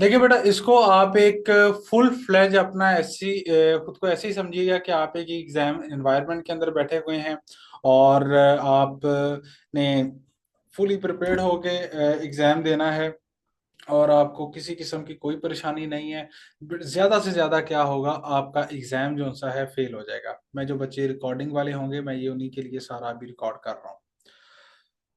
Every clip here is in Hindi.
देखिए बेटा, इसको आप एक फुल फ्लेज अपना ऐसी खुद को ऐसे ही समझिएगा कि आप एक एग्जाम एनवायरनमेंट के अंदर बैठे हुए हैं और आप ने फुली प्रिपेयर्ड होके एग्जाम देना है और आपको किसी किस्म की कोई परेशानी नहीं है। ज्यादा से ज्यादा क्या होगा, आपका एग्जाम जो सा है फेल हो जाएगा। मैं जो बच्चे रिकॉर्डिंग वाले होंगे, मैं ये उन्हीं के लिए सारा अभी रिकॉर्ड कर रहा हूँ।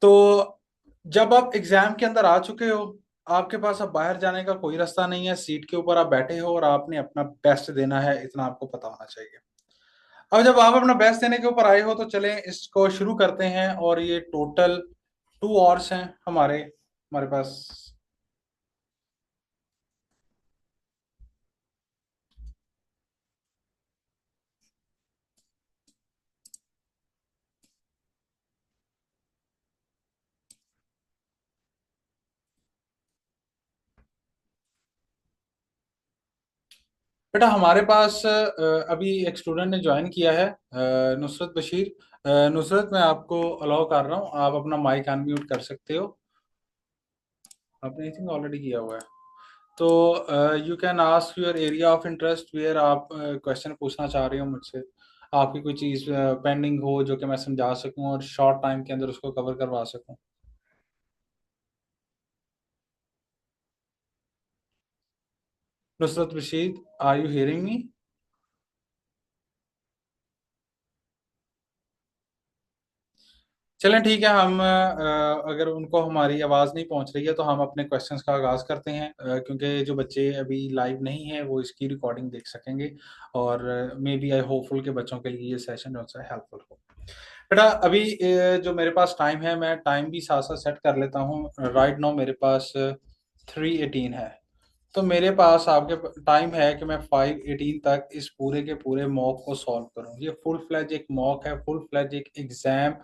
तो जब आप एग्जाम के अंदर आ चुके हो, आपके पास अब बाहर जाने का कोई रास्ता नहीं है। सीट के ऊपर आप बैठे हो और आपने अपना बेस्ट देना है, इतना आपको पता होना चाहिए। अब जब आप अपना बेस्ट देने के ऊपर आए हो तो चलें इसको शुरू करते हैं। और ये टोटल 2 आवर्स हैं हमारे हमारे पास। बेटा हमारे पास अभी एक स्टूडेंट ने ज्वाइन किया है, नुसरत बशीर। नुसरत, मैं आपको अलाउ कर रहा हूँ, आप अपना माइक अनम्यूट कर सकते हो। आपने आई थिंक ऑलरेडी किया हुआ है। तो you can ask your area of interest, where आप क्वेश्चन पूछना चाह रहे हो मुझसे। आपकी कोई चीज़ पेंडिंग हो जो कि मैं समझा सकूं और शॉर्ट टाइम के अंदर उसको कवर करवा सकूं। Nusrat Bashir, are you hearing me? चलें ठीक है, हम अगर उनको हमारी आवाज़ नहीं पहुंच रही है तो हम अपने क्वेश्चंस का आगाज़ करते हैं, क्योंकि जो बच्चे अभी लाइव नहीं हैं वो इसकी रिकॉर्डिंग देख सकेंगे। और मे बी आई होपफुल के बच्चों के लिए ये सेशन जो है हेल्पफुल हो। बेटा अभी जो मेरे पास टाइम है, मैं टाइम भी साथ साथ सेट कर लेता हूँ। राइट नाउ मेरे पास 3:18 है। तो मेरे पास आपके टाइम है कि मैं 5:18 तक इस पूरे के पूरे मॉक को सॉल्व करूं। ये फुल फ्लैज एक मॉक है, फुल फ्लैज एक एग्जाम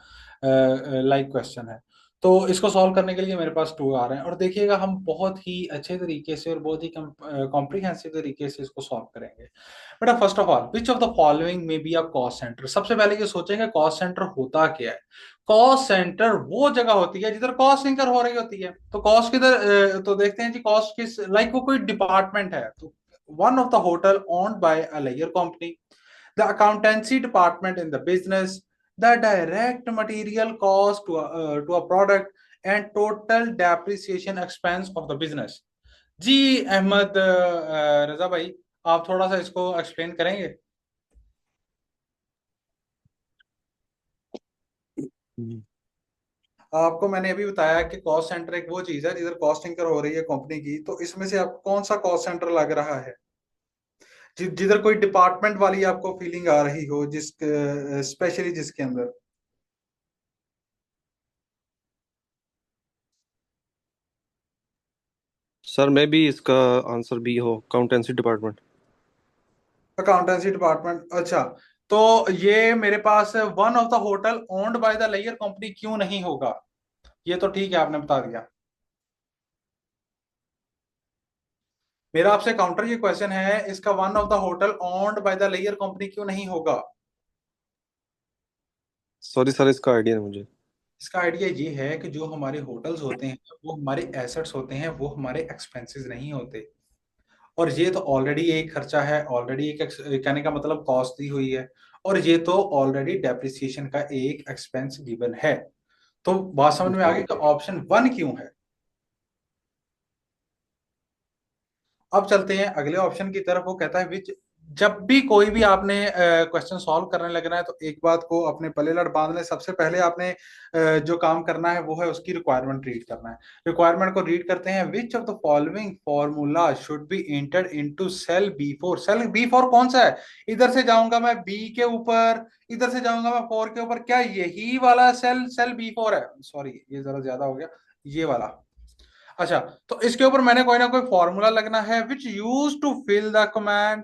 लाइक क्वेश्चन है। तो इसको सॉल्व करने के लिए मेरे पास 2 आ रहे हैं और देखिएगा हम बहुत ही अच्छे तरीके से और बहुत ही कॉम्प्रिहेंसिव तरीके से इसको सॉल्व करेंगे। बेटा first of all, which of the following में बी अ कॉस्ट सेंटर? सबसे पहले ये सोचेंगे कॉस्ट सेंटर होता क्या है। कॉस्ट सेंटर वो जगह होती है जिधर कॉस्ट इंकर हो रही होती है। तो कॉस्ट किधर, तो देखते हैं जी कॉस्ट किस, लाइक वो कोई डिपार्टमेंट है तो one of the hotel owned by a layer company, the accountancy department in the business, the direct material cost to a product and total depreciation expense of the business. जी अहमद रजा भाई, आप थोड़ा सा इसको एक्सप्लेन करेंगे? हम्म। आपको मैंने अभी बताया कि कॉस्ट सेंटर एक वो चीज है जिधर कॉस्ट इंकर हो रही है कंपनी की। तो इसमें से आपको कौन सा कॉस्ट सेंटर लग रहा है जिधर कोई डिपार्टमेंट वाली आपको फीलिंग आ रही हो, जिस स्पेशली जिसके अंदर। सर मैं भी इसका आंसर बी हो, अकाउंटेंसी डिपार्टमेंट। अकाउंटेंसी डिपार्टमेंट, अच्छा। तो ये मेरे पास one of the hotel owned by the layer company क्यों नहीं होगा? ये तो ठीक है, आपने बता दिया। मेरा आपसे काउंटर ये क्वेश्चन है, इसका one of the hotel owned by the layer company क्यों नहीं होगा? सॉरी सर, इसका आइडिया नहीं मुझे। इसका आइडिया ये है कि जो हमारे होटल्स होते हैं वो हमारे एसेट्स होते हैं, वो हमारे एक्सपेंसेस नहीं होते। और ये तो ऑलरेडी एक खर्चा है, ऑलरेडी एक कहने का मतलब कॉस्ट दी हुई है। और ये तो ऑलरेडी डेप्रिसिएशन का एक एक्सपेंस गिवन है। तो बात समझ में आ गई कि ऑप्शन वन क्यों है। अब चलते हैं अगले ऑप्शन की तरफ। वो कहता है विच, जब भी कोई भी आपने क्वेश्चन सॉल्व करने लगना है तो एक बात को अपने पल्ले लड़ बांध लें। सबसे पहले आपने जो काम करना है वो है उसकी रिक्वायरमेंट रीड करना है। रिक्वायरमेंट को रीड करते हैं। Which of the following formula should be entered into cell B four? Cell B four कौन सा है? इधर से जाऊंगा मैं बी के ऊपर, इधर से जाऊंगा मैं 4 के ऊपर। क्या यही वाला सेल सेल बी4 है? सॉरी, ये जरा ज्यादा हो गया, ये वाला। अच्छा, तो इसके ऊपर मैंने कोई ना कोई फॉर्मूला लगना है। Which use to fill the command,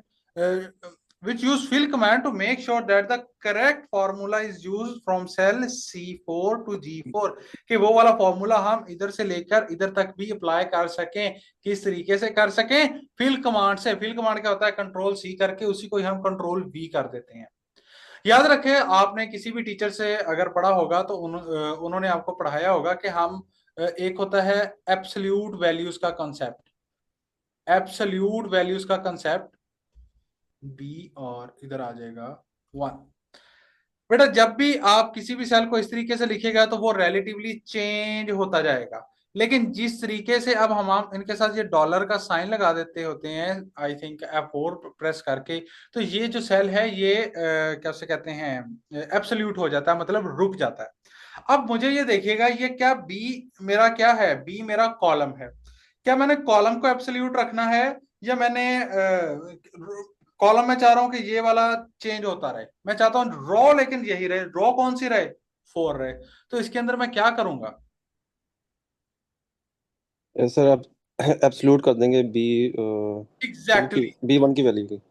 which use fill command to make sure that the correct formula is use from cell C4 to G4। कि वो वाला फॉर्मूला हम इधर से लेकर इधर तक भी अप्लाई कर सकें। किस तरीके से कर सकें? फिल कमांड से। फिल कमांड क्या होता है? कंट्रोल C करके उसी को ही हम कंट्रोल V कर देते हैं। याद रखें, आपने किसी भी टीचर से अगर पढ़ा होगा तो उन्होंने आपको पढ़ाया होगा कि हम एक होता है एब्सोल्यूट वैल्यूज का कॉन्सेप्ट। एब्सोल्यूट वैल्यूज का कंसेप्ट बी, और इधर आ जाएगा 1। बेटा जब भी आप किसी भी सेल को इस तरीके से लिखेगा तो वो रिलेटिवली चेंज होता जाएगा, लेकिन जिस तरीके से अब हम इनके साथ ये डॉलर का साइन लगा देते होते हैं, आई थिंक F4 प्रेस करके, तो ये जो सेल है ये कैसे कहते हैं, एब्सोल्यूट हो जाता है, मतलब रुक जाता है। अब मुझे ये देखिएगा, ये क्या बी मेरा क्या है, बी मेरा कॉलम है। क्या मैंने कॉलम को एब्सोल्यूट रखना है, या मैंने कॉलम में चाह रहा हूं कि ये वाला चेंज होता रहे? मैं चाहता हूं रॉ लेकिन यही रहे। रॉ कौन सी रहे? 4 रहे। तो इसके अंदर मैं क्या करूंगा? सर आप एब्सोल्यूट कर देंगे बी टू की, एग्जैक्टली B1 की वैल्यू की।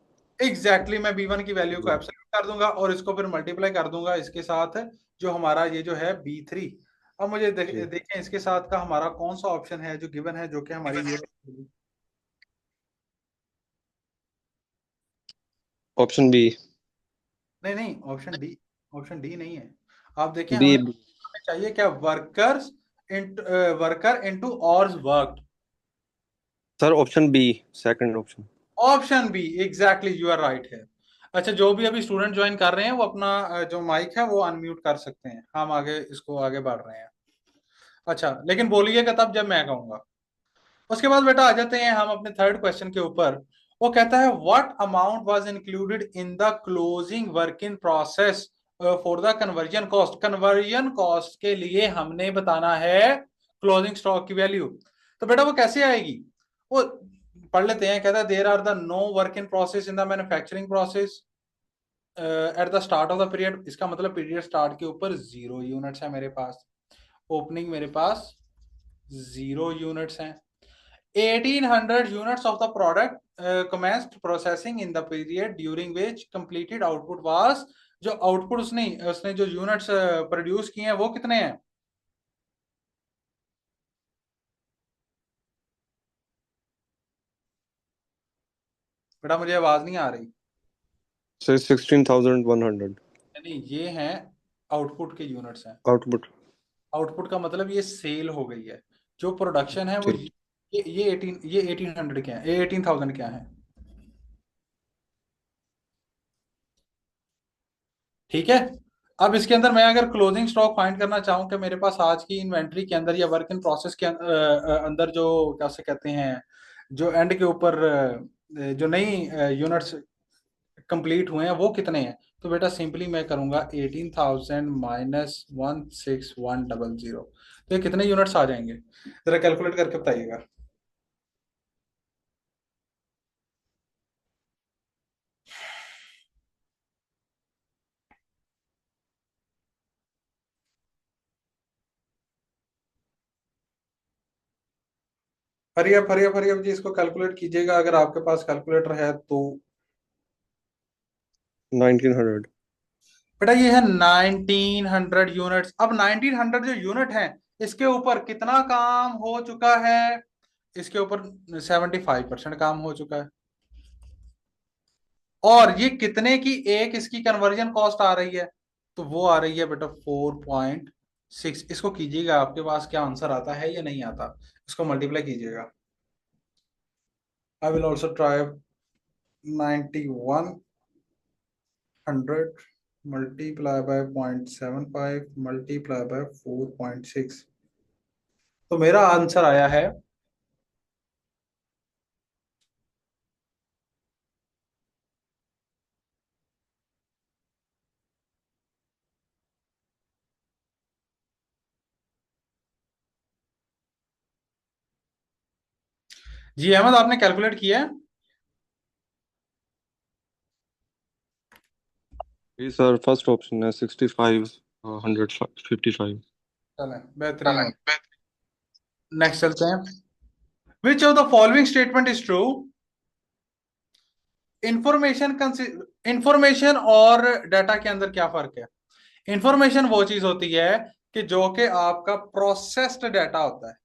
एग्जैक्टली मैं B1 की वैल्यू को जी। एब्सोल्यूट कर दूंगा और इसको फिर मल्टीप्लाई कर दूंगा इसके साथ, जो हमारा ये जो है B3। अब मुझे जी। देखें इसके साथ का हमारा कौन सा ऑप्शन है जो गिवन है, जो कि हमारी ये, ऑप्शन बी। नहीं नहीं, ऑप्शन डी। ऑप्शन डी नहीं है। आप देखिए बी। हमें चाहिए क्या, workers in worker into hours work. Sir option B, second option. Option B, exactly you are right है। अच्छा, जो भी अभी स्टूडेंट ज्वाइन कर रहे हैं वो अपना जो माइक है वो अनम्यूट कर सकते हैं, हम आगे इसको आगे बढ़ रहे हैं। अच्छा, लेकिन बोलिएगा तब जब मैं कहूंगा। उसके बाद बेटा आ जाते हैं हम अपने थर्ड क्वेश्चन के ऊपर। वो कहता है what amount was included in the closing work in process for the conversion cost. Conversion cost के लिए हमने बताना है क्लोजिंग स्टॉक की वैल्यू। तो बेटा वो कैसे आएगी, वो पढ़ लेते हैं। कहता है there are the no work in process in the manufacturing process at the start of the period. इसका मतलब पीरियड स्टार्ट के ऊपर 0 यूनिट्स है मेरे पास, ओपनिंग मेरे पास 0 यूनिट्स हैं। 1800 units of the product commenced processing in the period during which completed output was। जो आउटपुट उसने उसने जो यूनिट्स प्रोड्यूस किए हैं वो कितने हैं? बेटा मुझे आवाज नहीं आ रही। सर 16,100 नहीं, ये हैं आउटपुट के यूनिट्स हैं। आउटपुट। आउटपुट का मतलब ये सेल हो गई है। जो प्रोडक्शन है वो ठीक। ये 1800 क्या है, ये 18,000 क्या है? ठीक है। अब इसके अंदर मैं अगर क्लोजिंग स्टॉक फाइंड करना चाहूं कि मेरे पास आज की इन्वेंट्री के अंदर या वर्क इन प्रोसेस के अंदर जो कैसे कहते हैं, जो एंड के ऊपर जो नई यूनिट्स कंप्लीट हुए हैं वो कितने हैं, तो बेटा सिंपली मैं करूंगा 18,000 माइनस 16,100। तो ये कितने यूनिट्स आ जाएंगे, जरा कैलकुलेट करके बताइएगा। हरियप हरियप हरियप जी, इसको कैलकुलेट कीजिएगा अगर आपके पास कैलकुलेटर है तो। 1900। बेटा ये है 1900 यूनिट्स। अब 1900 जो यूनिट है इसके ऊपर कितना काम हो चुका है? इसके ऊपर 75% काम हो चुका है। और ये कितने की एक इसकी कन्वर्जन कॉस्ट आ रही है? तो वो आ रही है बेटा 4.6। इसको कीजिएगा, आपके पास क्या आंसर आता है या नहीं आता, इसको मल्टीप्लाई कीजिएगा। I will also try. 9100 multiply by 0.75 multiply by 4.6, तो मेरा आंसर आया है। जी अहमद, आपने कैलकुलेट किया है? जी सर, फर्स्ट ऑप्शन है 65,155। चलें, बेहतरीन हो। नेक्स्ट चलते हैं। Which of the following statement is true? Information information और डाटा के अंदर क्या फर्क है? इंफॉर्मेशन वो चीज होती है कि जो कि आपका प्रोसेस्ड डाटा होता है।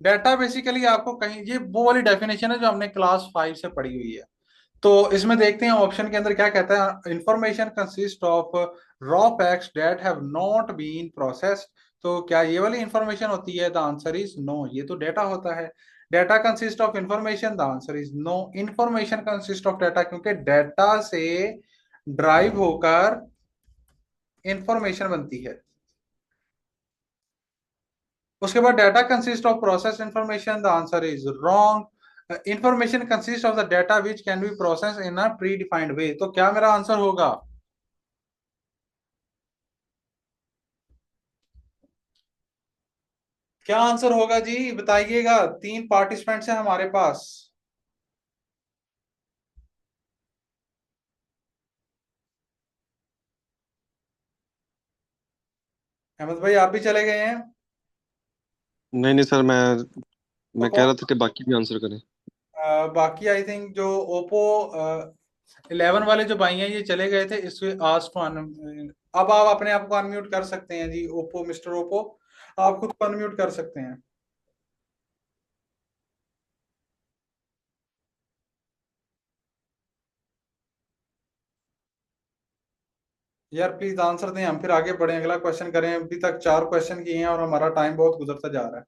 डाटा बेसिकली आपको कहीं, ये वो वाली डेफिनेशन है जो हमने क्लास 5 से पढ़ी हुई है। तो इसमें देखते हैं ऑप्शन के अंदर क्या कहता है। Information consist of raw facts that have not been processed. तो क्या ये वाली इंफॉर्मेशन होती है? द आंसर इज नो, ये तो डेटा होता है। Data consist of information, the answer is no. Information consist of data, क्योंकि डेटा से ड्राइव होकर इंफॉर्मेशन बनती है। उसके बाद data consist of process information, the answer is wrong. Information consist of the data which can be process in a predefined way. तो क्या मेरा आंसर होगा? क्या आंसर होगा जी, बताइएगा। 3 पार्टिसिपेंट्स हैं हमारे पास। अहमद भाई आप भी चले गए हैं? नहीं नहीं सर, तो मैं कह कौन? रहा था कि बाकी भी आंसर करें। बाकी आई थिंक जो ओप्पो 11 वाले जो भाई हैं ये चले गए थे। इसके आस्ट वन। अब आप अपने आप को अनम्यूट कर सकते हैं जी, ओप्पो, मिस्टर ओप्पो, आप खुद को अनम्यूट कर सकते हैं। यार प्लीज आंसर दें, हम फिर आगे बढ़े, अगला क्वेश्चन करें। अभी तक 4 क्वेश्चन किए हैं और हमारा टाइम बहुत गुजरता जा रहा है।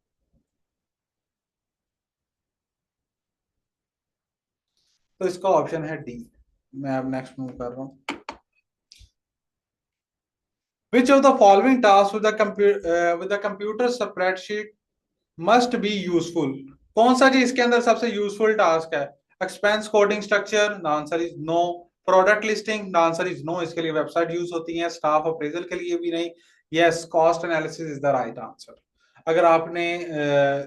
तो इसका ऑप्शन है डी। मैं अब नेक्स्ट मूव कर रहा हूँ। Which of the following task with the computer spreadsheet must be useful? कौन सा जी इसके अंदर सबसे यूजफुल टास्क है? Expense coding structure, the answer is no. Product listing, the answer is no, इसके लिए वेबसाइट यूज होती है। स्टाफ अप्रेजल के लिए भी नहीं। Yes, cost analysis is the right answer. अगर आपने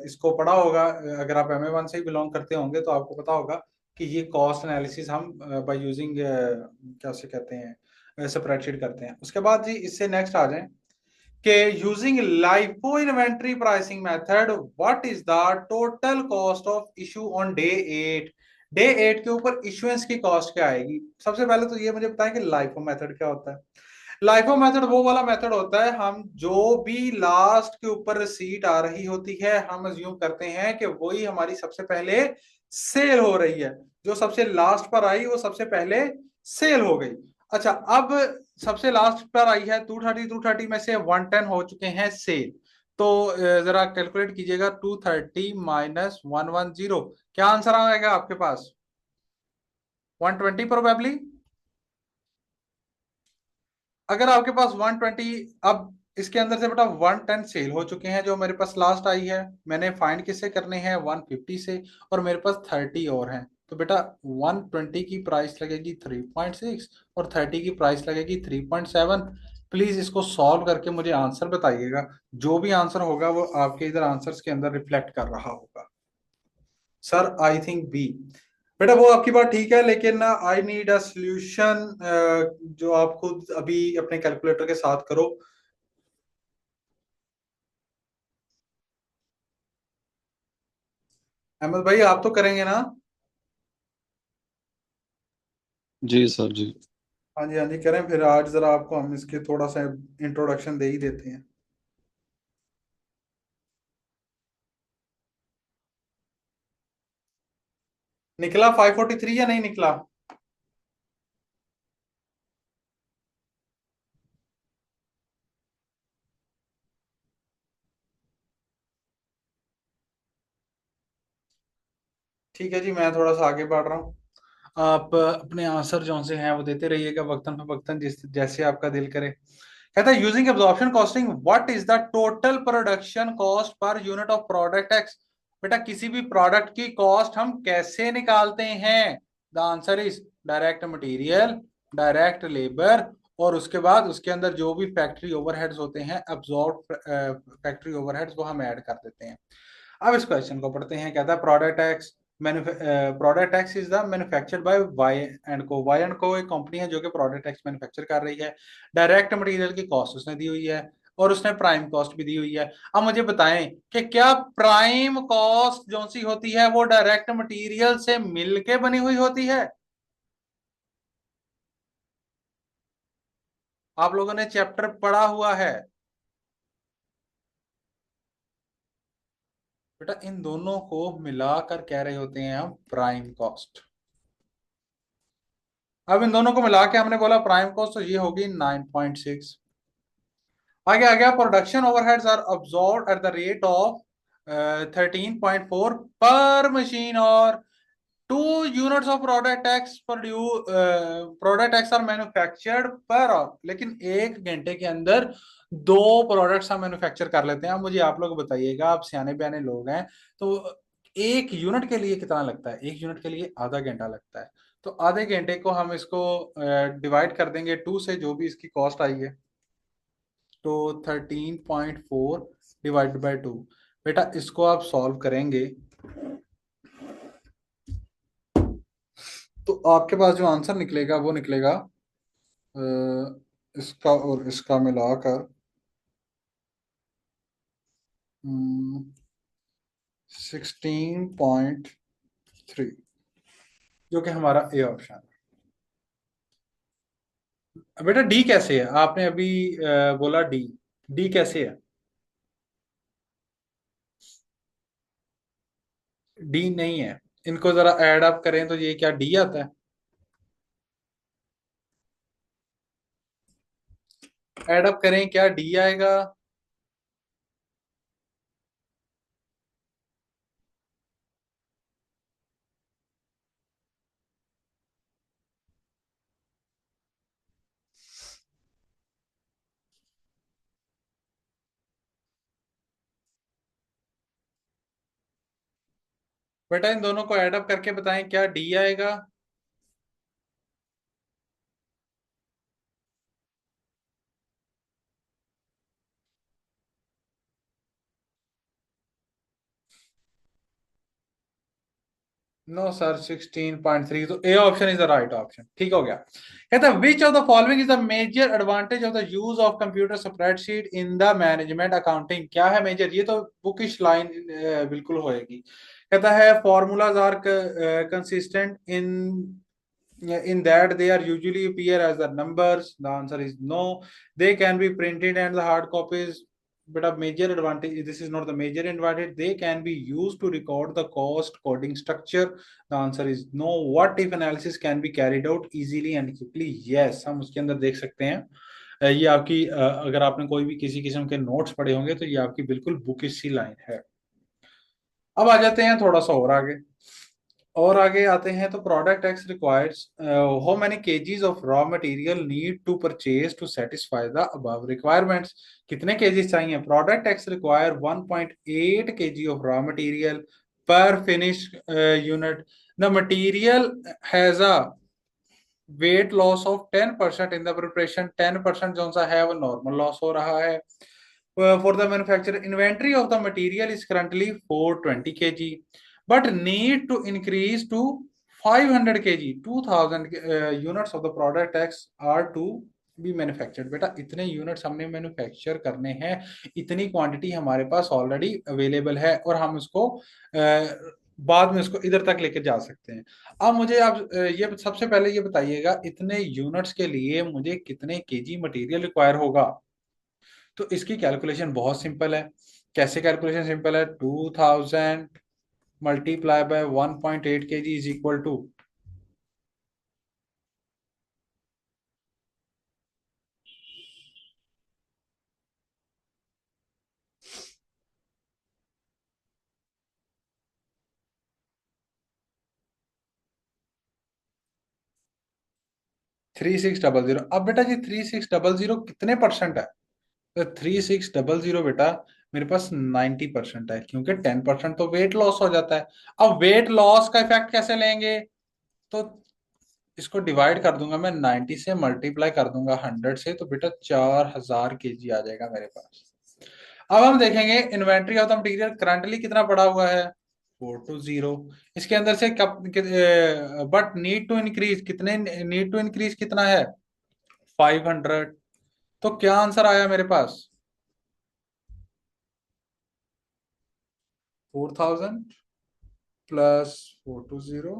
इसको पढ़ा होगा, अगर आप MA1 से ही बिलोंग करते होंगे तो आपको पता होगा कि ये कॉस्ट एनालिसिस हम बाय यूजिंग क्या से कहते हैं, स्प्रेडशीट करते हैं। उसके बाद जी इससे नेक्स्ट आ जाए कि using LIFO inventory pricing method what is the total cost of issue on day 8? Day 8 के ऊपर इशुएंस की कॉस्ट क्या आएगी? सबसे पहले तो ये मुझे बताएं कि लाइफो मेथड क्या होता है। लाइफो मेथड वो वाला मेथड होता है, हम जो भी लास्ट के ऊपर रिसीट आ रही होती है हम अज्यूम करते हैं कि वही हमारी सबसे पहले सेल हो रही है। जो सबसे लास्ट पर आई वो सबसे पहले सेल हो गई। अच्छा, अब सबसे लास्ट पर आई है 230, 230 में से 110 हो चुके हैं सेल। तो जरा कैलकुलेट कीजिएगा, 230 माइनस 110, क्या आंसर आएगा आपके पास? 120 प्रोबेबली। अगर आपके पास 120, अब इसके अंदर से बेटा 110 सेल हो चुके हैं जो मेरे पास लास्ट आई है, मैंने फाइंड किससे करने हैं? 150 से। और मेरे पास 30 और हैं, तो बेटा 120 की प्राइस लगेगी 3.6 और 30 की प्राइस लगेगी 3.7। प्लीज इसको सॉल्व करके मुझे आंसर बताइएगा। जो भी आंसर होगा वो आपके इधर आंसर्स के अंदर रिफ्लेक्ट कर रहा होगा। Sir I think B. बेटा वो आपकी बात ठीक है, लेकिन ना आई नीड अ सॉल्यूशन जो आप खुद अभी अपने कैलकुलेटर के साथ करो। अहमद भाई आप तो करेंगे ना? जी सर जी। हाँ जी हाँ जी करें फिर। आज जरा आपको हम इसके थोड़ा सा इंट्रोडक्शन दे ही देते हैं। निकला 543 या नहीं निकला? ठीक है जी, मैं थोड़ा सा आगे बढ़ रहा हूँ। आप अपने आंसर जो से हैं वो देते रहिएगा वक्तन फवक्तन, जिस जैसे आपका दिल करे। कहता है using absorption costing what is the total production cost per unit of product x? बेटा किसी भी प्रोडक्ट की कॉस्ट हम कैसे निकालते हैं? The answer is direct material, direct labour, और उसके बाद उसके अंदर जो भी फैक्ट्री ओवरहेड्स होते हैं, अब्सॉर्ब फैक्ट्री ओवरहेड्स, वो हम ऐड कर देते हैं। अब इस क्वेश्चन को पढ़ते हैं। कहता है product X, product X is the manufactured by Y and Co. Y and Co एक कंपनी है जो कि प्रोडक्ट एक्स मैन्युफैक्चर कर रही है। डायरेक्ट मटेरियल की कॉस्ट उसने दी हुई है और उसने प्राइम कॉस्ट भी दी हुई है। अब मुझे बताएं कि क्या प्राइम कॉस्ट जो सी होती है वो डायरेक्ट मटेरियल से मिलके बनी हुई होती है? आप लोगों ने चैप्टर पढ़ा हुआ है बेटा, इन दोनों को मिलाकर कह रहे होते हैं हम प्राइम कॉस्ट। अब इन दोनों को मिला के हमने बोला प्राइम कॉस्ट, तो ये होगी 9.6। आगे आ गया, production overheads are absorbed at the rate of 13.4 per machine, और 2 units of product X product X are manufactured per hour, लेकिन 1 घंटे के अंदर 2 प्रोडक्ट्स हम मैन्युफैक्चर कर लेते हैं। अब मुझे आप लोग बताइएगा, आप सियाने बयाने लोग हैं, तो 1 यूनिट के लिए कितना लगता है? 1 यूनिट के लिए आधा घंटा लगता है। तो आधे घंटे को हम इसको डिवाइड कर देंगे 2 से, जो भी इसकी कॉस्ट आई है। तो 13.4 डिवाइड बाई 2, बेटा इसको आप सॉल्व करेंगे तो आपके पास जो आंसर निकलेगा वो निकलेगा इसका और इसका मिलाकर 16.3, जो कि हमारा ए ऑप्शन है। बेटा डी कैसे है? आपने अभी बोला डी, डी कैसे है? डी नहीं है। इनको जरा ऐड अप करें तो ये क्या डी आता है? ऐड अप करें, क्या डी आएगा? बेटा इन दोनों को ऐड अप करके बताएं, क्या डी आएगा? नो सर, 16.3, तो A option is the right option. ठीक हो गया। कहता है which of the following is the major advantage of the use of computer spreadsheet in the management accounting? क्या है मेजर? ये तो बुकिश लाइन बिल्कुल होएगी। कहता है formulas are consistent in that they are usually appear as the numbers. The answer is no. They can be printed and the hard copies. But a major advantage, this is not the major advantage, they can be used to record the cost coding structure. The answer is no. What if analysis can be carried out easily and quickly? Yes, हम उसके अंदर देख सकते हैं। ये आपकी अगर आपने कोई भी किसी किस्म के नोट्स पढ़े होंगे तो ये आपकी बिल्कुल बुकिश सी लाइन है। अब आ जाते हैं थोड़ा सा और आगे। और आगे आते हैं तो product X requires how many kgs of raw material need to purchase to satisfy the above requirements? कितने केजीज चाहिए? Product X require 1.8 kg of raw material per finish unit. The material has a weight loss of 10% in the preparation. 10% जो सा है वो नॉर्मल लॉस हो रहा है। For the manufacture inventory of the material is currently 420 KG but need to increase to 500 kg, 2000 units of the product X are to be manufactured। बेटा इतने यूनिट्स हमने मैन्युफैक्चर करने हैं, इतनी क्वांटिटी हमारे पास ऑलरेडी अवेलेबल है और हम उसको बाद में उसको इधर तक लेके जा सकते हैं। अब मुझे आप ये सबसे पहले ये बताइएगा, इतने यूनिट्स के लिए मुझे कितने केजी मटेरियल रिक्वायर होगा? तो इसकी कैलकुलेशन बहुत सिंपल है। कैसे कैलकुलेशन सिंपल है? 2000 multiply by 1.8 kg is equal to 3600। अब बेटा जी 3600 कितने परसेंट है? तो 3600 बेटा मेरे पास 90% है, क्योंकि 10% तो वेट लॉस हो जाता है। अब वेट लॉस का इफेक्ट कैसे लेंगे? तो इसको डिवाइड कर दूंगा मैं 90 से, मल्टीप्लाई कर दूंगा 100 से, तो बेटा 4000 केजी आ जाएगा मेरे पास। अब हम देखेंगे inventory of the material currently कितना पड़ा हुआ है? 420। इसके अंदर से कब, बट नीड टू इंक्रीज कितने, नीड टू इंक्रीज कितना है? 500। तो क्या आंसर आया मेरे पास? 4000 प्लस 420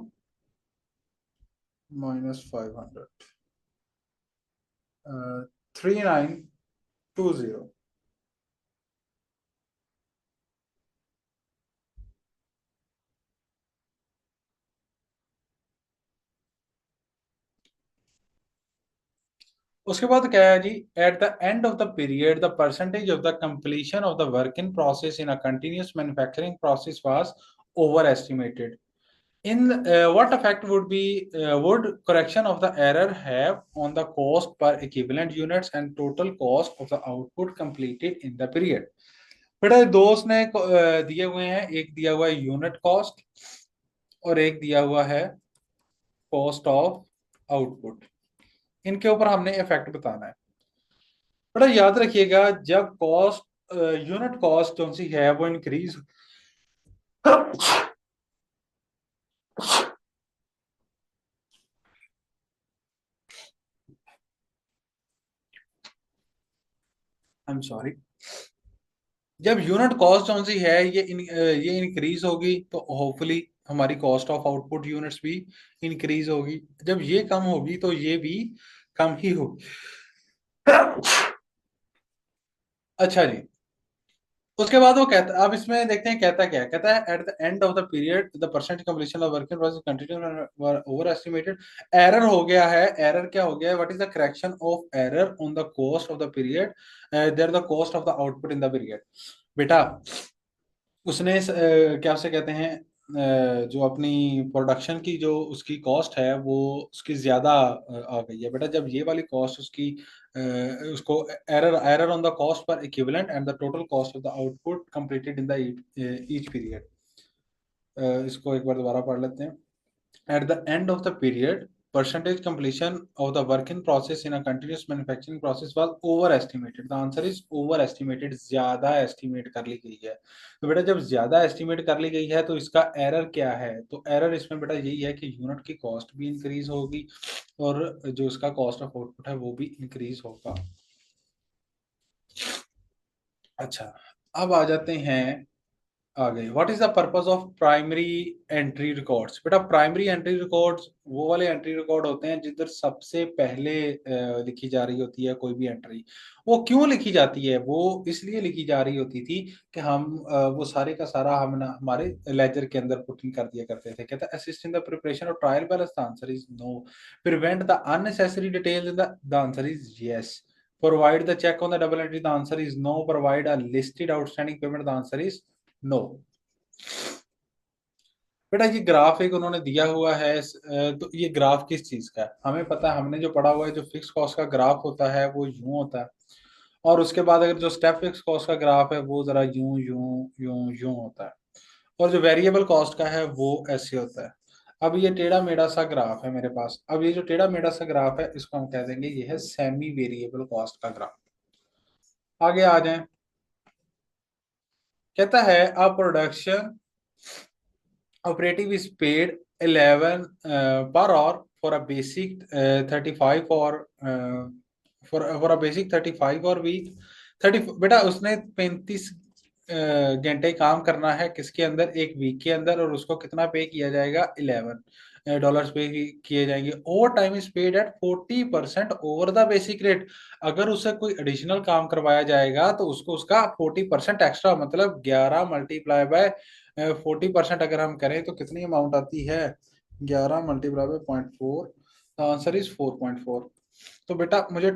माइनस 500, 3920। उसके बाद क्या है जी, at the end of the period the percentage of the completion of the work in process in a continuous manufacturing process was over estimated. In what effect would correction of the error have on the cost per equivalent units and total cost of the output completed in the period? बेटा दो उसने दिए हुए हैं, एक दिया हुआ है यूनिट कॉस्ट और एक दिया हुआ है कॉस्ट ऑफ आउटपुट. इनके ऊपर हमने इफेक्ट बताना है. बेटा याद रखिएगा, जब कॉस्ट यूनिट कॉस्ट जो सी है वो इंक्रीज आई एम सॉरी, जब यूनिट कॉस्ट जो सी है ये इंक्रीज होगी तो होपफुली हमारी कॉस्ट ऑफ आउटपुट यूनिट्स भी इंक्रीज होगी. जब ये कम होगी तो ये भी कम ही होगी. अच्छा जी. उसके बाद वो कहता, अब इसमें देखते हैं कहता क्या है. कहता है at the end of the period the percent completion of work in process continue over estimated. Error हो गया है. एरर क्या हो गया है? What is the correction of error on the cost of the period there the cost of the output in the period. बेटा उसने क्या उसे कहते हैं, जो अपनी प्रोडक्शन की जो उसकी कॉस्ट है वो उसकी ज्यादा आ गई है. बेटा जब ये वाली कॉस्ट उसकी उसको error error on the cost per equivalent and the total cost of the output completed in the each period. इसको एक बार दोबारा पढ़ लेते हैं. At the end of the period, percentage completion of the work in process in a continuous manufacturing process was overestimated. The answer is overestimated. ज्यादा estimate कर ली गई है. तो बेटा जब ज्यादा estimate कर ली गई है तो इसका error क्या है? तो error इसमें बेटा यही है कि यूनिट की कॉस्ट भी इंक्रीज होगी और जो इसका कॉस्ट ऑफ आउटपुट है वो भी इंक्रीज होगा. अच्छा, अब आ जाते हैं आ गए. What is the purpose of primary entry records. बेटा प्राइमरी एंट्री रिकॉर्ड्स वो वाले एंट्री रिकॉर्ड होते हैं जिधर सबसे पहले लिखी जा रही होती है कोई भी एंट्री. वो क्यों लिखी जाती है? वो इसलिए लिखी जा रही होती थी कि हम वो सारे का सारा हम ना हमारे लेजर के अंदर पुट इन कर दिया करते थे. कहता है assist in the preparation of trial balance. The answer is no. Prevent the unnecessary details in the answer is yes. Provide the check on the double entry. The answer is no. Provide a listed outstanding payment. The answer is no. बेटा ये ग्राफ एक उन्होंने दिया हुआ है. तो ये ग्राफ किस चीज का है हमें पता है. हमने जो पढ़ा हुआ है जो फिक्स कॉस्ट का ग्राफ होता है वो यूं होता है और उसके बाद अगर जो स्टेप फिक्स कॉस्ट का ग्राफ है वो जरा यूं यूं यूं यूं होता है और जो वेरिएबल कॉस्ट का है वो ऐसे होता है. अब ये टेढ़ा मेढ़ा सा ग्राफ है मेरे पास. अब ये जो टेढ़ा मेढ़ा सा ग्राफ है इसको हम कह देंगे ये है सेमी वेरिएबल कॉस्ट का ग्राफ. आगे आ जाए. कहता है a production operative is paid 11 per hour for a basic 35 or for a basic 35 और वीक 30. बेटा उसने 35 घंटे काम करना है किसके अंदर? एक वीक के अंदर. और उसको कितना पे किया जाएगा? $11 पे किए जाएंगे. Overtime is paid at 40% over the basic rate. अगर उसे कोई एडिशनल काम करवाया जाएगा तो उसको उसका 40% एक्स्ट्रा मतलब 11 मल्टीप्लाई बाय 40% अगर हम करें तो कितनी अमाउंट आती है? 11 मल्टीप्लाई बाय 0.4. Answer is 4.4. तो बेटा मुझे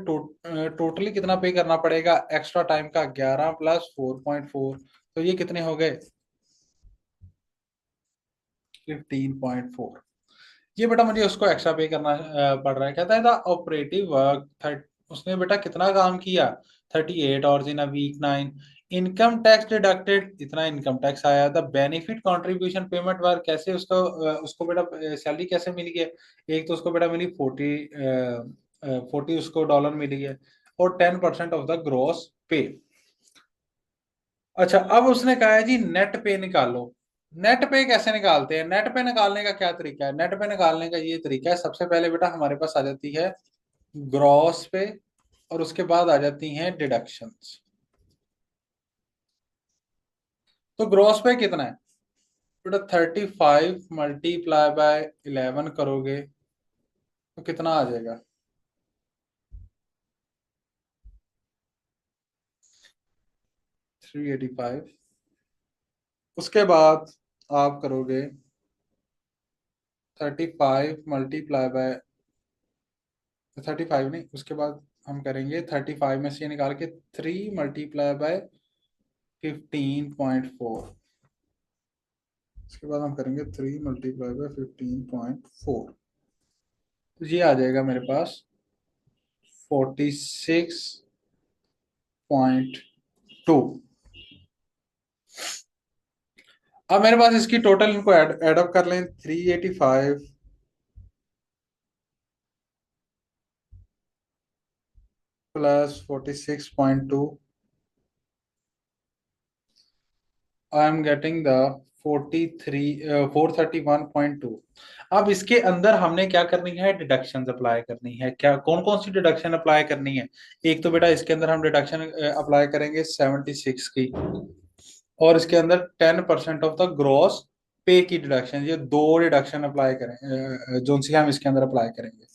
टोटली कितना पे करना पड़ेगा एक्स्ट्रा टाइम का? 11 प्लस 4.4. तो ये कितने हो गए? 15.4. ये बेटा मुझे उसको एक्स्ट्रा पे करना पड़ रहा है. कहता है द ऑपरेटिव वर्क. उसने बेटा कितना काम किया? 38 hours in a week 9. Income tax deducted. इतना इनकम टैक्स आया. The benefit contribution payment work. कैसे उसको बेटा सैलरी कैसे मिली है? एक तो उसको बेटा मिली 40 उसको डॉलर मिली है और 10% ऑफ द ग्रॉस पे. अच्छा, अब उसने कहा है जी नेट पे निकालो. नेट पे कैसे निकालते हैं? नेट पे निकालने का क्या तरीका है? नेट पे निकालने का ये तरीका है. सबसे पहले बेटा हमारे पास आ जाती है ग्रॉस पे और उसके बाद आ जाती हैं डिडक्शंस. तो ग्रॉस पे कितना है बेटा? 35 मल्टीप्लाई बाय 11 करोगे तो कितना आ जाएगा? 385. उसके बाद आप करोगे 35 मल्टीप्लाई बाय 35 नहीं, उसके बाद हम करेंगे 35 में से निकाल के 3 मल्टीप्लाई बाय 15.4। इसके बाद हम करेंगे 3 मल्टीप्लाई बाय 15.4, तो ये आ जाएगा मेरे पास 46.2। अब मेरे पास इसकी टोटल, इनको एड अप कर लें। 385 plus 46.2, I am getting the 431.2। अब इसके अंदर हमने क्या करनी है, डिडक्शन अप्लाई करनी है। क्या, कौन कौन सी डिडक्शन अप्लाई करनी है? एक तो बेटा इसके अंदर हम डिडक्शन अप्लाई करेंगे 76 की, और इसके अंदर 10% ऑफ द ग्रॉस पे की डिडक्शन। ये दो डिडक्शन अप्लाई करें जो सी हम इसके अंदर अप्लाई करेंगे।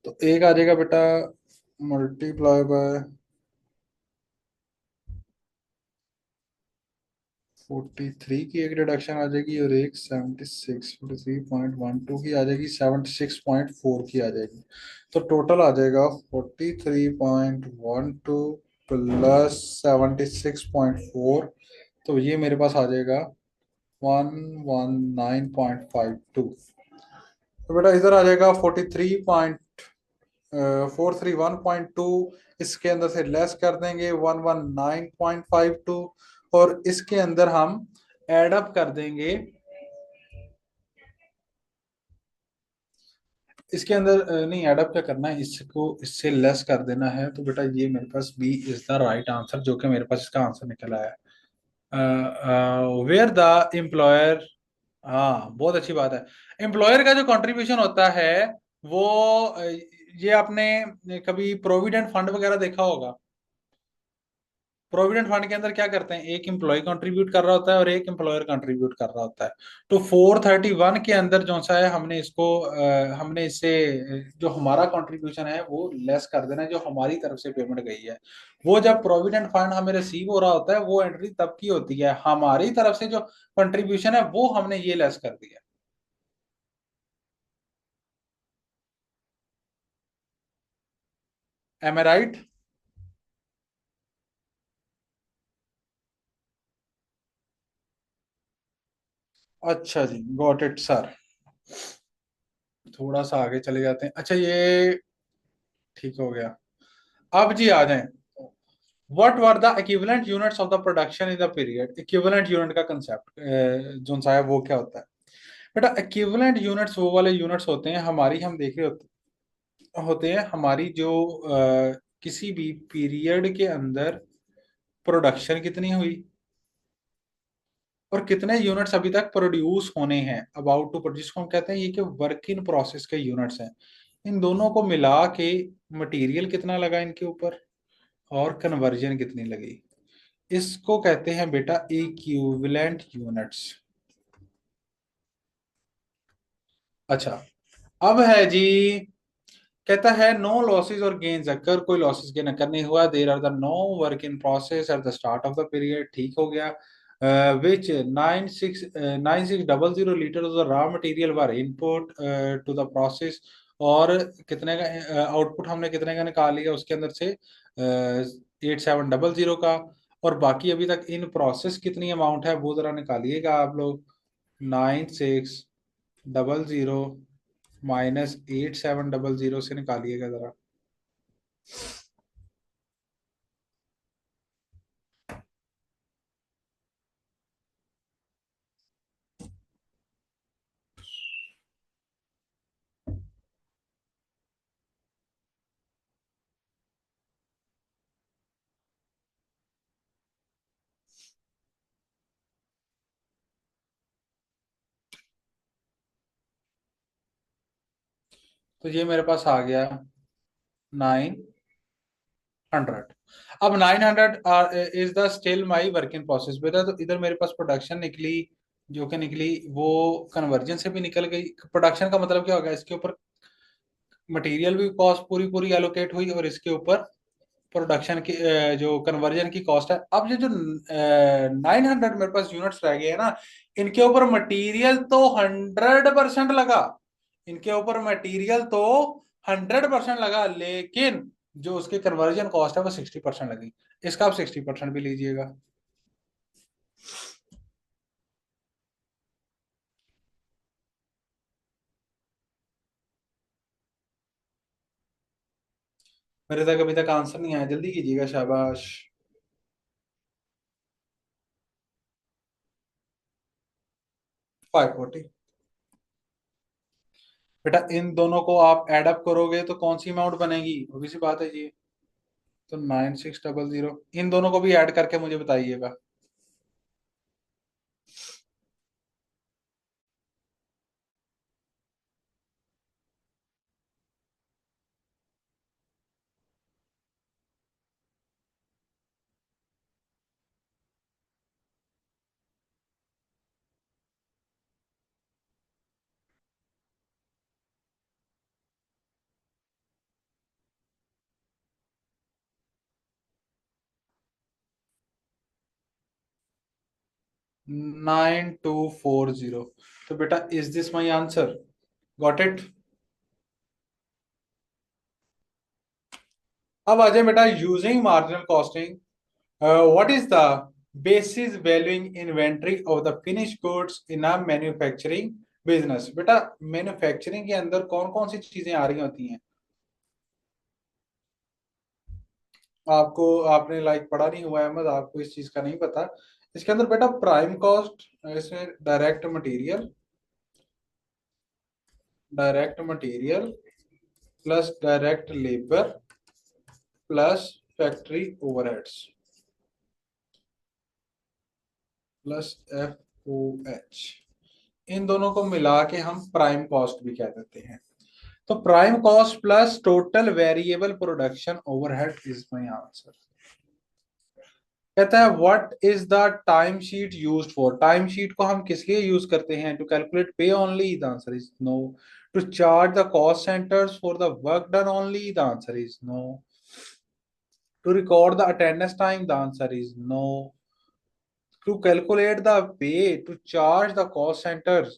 तो एक आ जाएगा बेटा मल्टीप्लाई बाय 43 की एक डिडक्शन आ जाएगी, और एक 43.12 की आ जाएगी, 76.4 की आ जाएगी। तो टोटल आ जाएगा 43.12 प्लस 76.4, तो ये मेरे पास आ जाएगा 119.52। तो बेटा इधर आ जाएगा 431.2, इसके अंदर से लेस कर देंगे 119.52, और इसके अंदर हम एड अप कर देंगे, इसके अंदर नहीं, एड अप क्या करना है, इसको इससे लेस कर देना है। तो बेटा ये मेरे पास B is the right answer, जो कि मेरे पास इसका आंसर निकल आया है। वेयर द एम्प्लॉयर, हाँ बहुत अच्छी बात है। एम्प्लॉयर का जो कंट्रीब्यूशन होता है वो ये आपने कभी प्रोविडेंट फंड वगैरह देखा होगा। प्रोविडेंट फंड के अंदर क्या करते हैं, एक एम्प्लॉय कंट्रीब्यूट कर रहा होता है और एक एम्प्लॉयर कंट्रीब्यूट कर रहा होता है। तो 431 के अंदर जो सा है, हमने इसको हमने इससे जो हमारा कंट्रीब्यूशन है वो लेस कर देना है, जो हमारी तरफ से पेमेंट गई है। वो जब प्रोविडेंट फंड हमें रिसीव हो रहा होता है, वो एंट्री तब की होती है, हमारी तरफ से जो कंट्रीब्यूशन है वो हमने ये लेस कर दिया। एम आई राइट? अच्छा जी, गॉट इट सर। थोड़ा सा आगे चले जाते हैं। अच्छा ये ठीक हो गया। अब जी आ जाएं, what were the equivalent units of the production in the period. Equivalent unit का कंसेप्ट जो सा है वो क्या होता है बेटा? इक्विवेलेंट यूनिट्स वो वाले यूनिट्स होते हैं हमारी, हम देख रहे होते हैं हमारी जो किसी भी पीरियड के अंदर प्रोडक्शन कितनी हुई और कितने यूनिट्स अभी तक प्रोड्यूस होने हैं, अबाउट टू प्रोड्यूस, को हम कहते हैं ये कि वर्क इन प्रोसेस के यूनिट्स हैं। इन दोनों को मिला के मटेरियल कितना लगा इनके ऊपर, और कन्वर्जन कितनी लगी, इसको कहते हैं बेटा इक्विवेलेंट यूनिट्स। अच्छा, अब है जी, कहता है नो लॉसेस और गेन्स अकर, कोई लॉसेस गेन अकर नहीं हुआ। There are the no work in process at the start of the period, ठीक हो गया। Which 9600 litre of the raw material were input to the process, और कितने का आउटपुट हमने कितने का निकाल लिया उसके अंदर से 8700 का। और बाकी अभी तक इन प्रोसेस कितनी अमाउंट है वो जरा निकालिएगा आप लोग। 9600 माइनस 8700 से निकालिएगा जरा। तो ये मेरे पास आ गया 900। अब 900 is the still my work in process बेटा। तो इधर मेरे पास प्रोडक्शन निकली, जो कि निकली वो कन्वर्जन से भी निकल गई। प्रोडक्शन का मतलब क्या होगा, इसके ऊपर मटेरियल भी कॉस्ट पूरी पूरी एलोकेट हुई, और इसके ऊपर प्रोडक्शन की जो कन्वर्जन की कॉस्ट है। अब ये जो 900 मेरे पास यूनिट्स रह गए हैं ना, इनके ऊपर मटेरियल तो 100% लगा, इनके ऊपर मटेरियल तो 100% लगा, लेकिन जो उसकी कन्वर्जन कॉस्ट है वो 60% लगी। इसका आप 60% भी लीजिएगा। मेरे तक अभी तक आंसर नहीं आया, जल्दी कीजिएगा, शाबाश। 540। बेटा इन दोनों को आप एड अप करोगे तो कौन सी अमाउंट बनेगी, obvious सी बात है जी। तो 9600, इन दोनों को भी ऐड करके मुझे बताइएगा। Nine two four zero. तो बेटा is this my answer? Got it? अब आ जाए बेटा, using marginal costing, what is the basis valuing inventory of the finish goods in a manufacturing business. बेटा मैन्युफैक्चरिंग के अंदर कौन कौन सी चीजें आ रही होती हैं? आपको, आपने लाइक पढ़ा नहीं हुआ है अहमद, आपको इस चीज का नहीं पता। इसके अंदर बेटा प्राइम कॉस्ट, इसमें direct material plus direct labour plus factory overheads plus FOH, इन दोनों को मिला के हम प्राइम कॉस्ट भी कह देते हैं। तो prime cost plus total variable production overhead is my answer. कहता है what is the time sheet used for. Time sheet को हम किस लिए यूज करते हैं? To calculate pay only, the answer is no. To charge the cost centres for the work done only, the answer is no. To record the attendance time, the answer is no. To calculate the pay, to charge the cost centers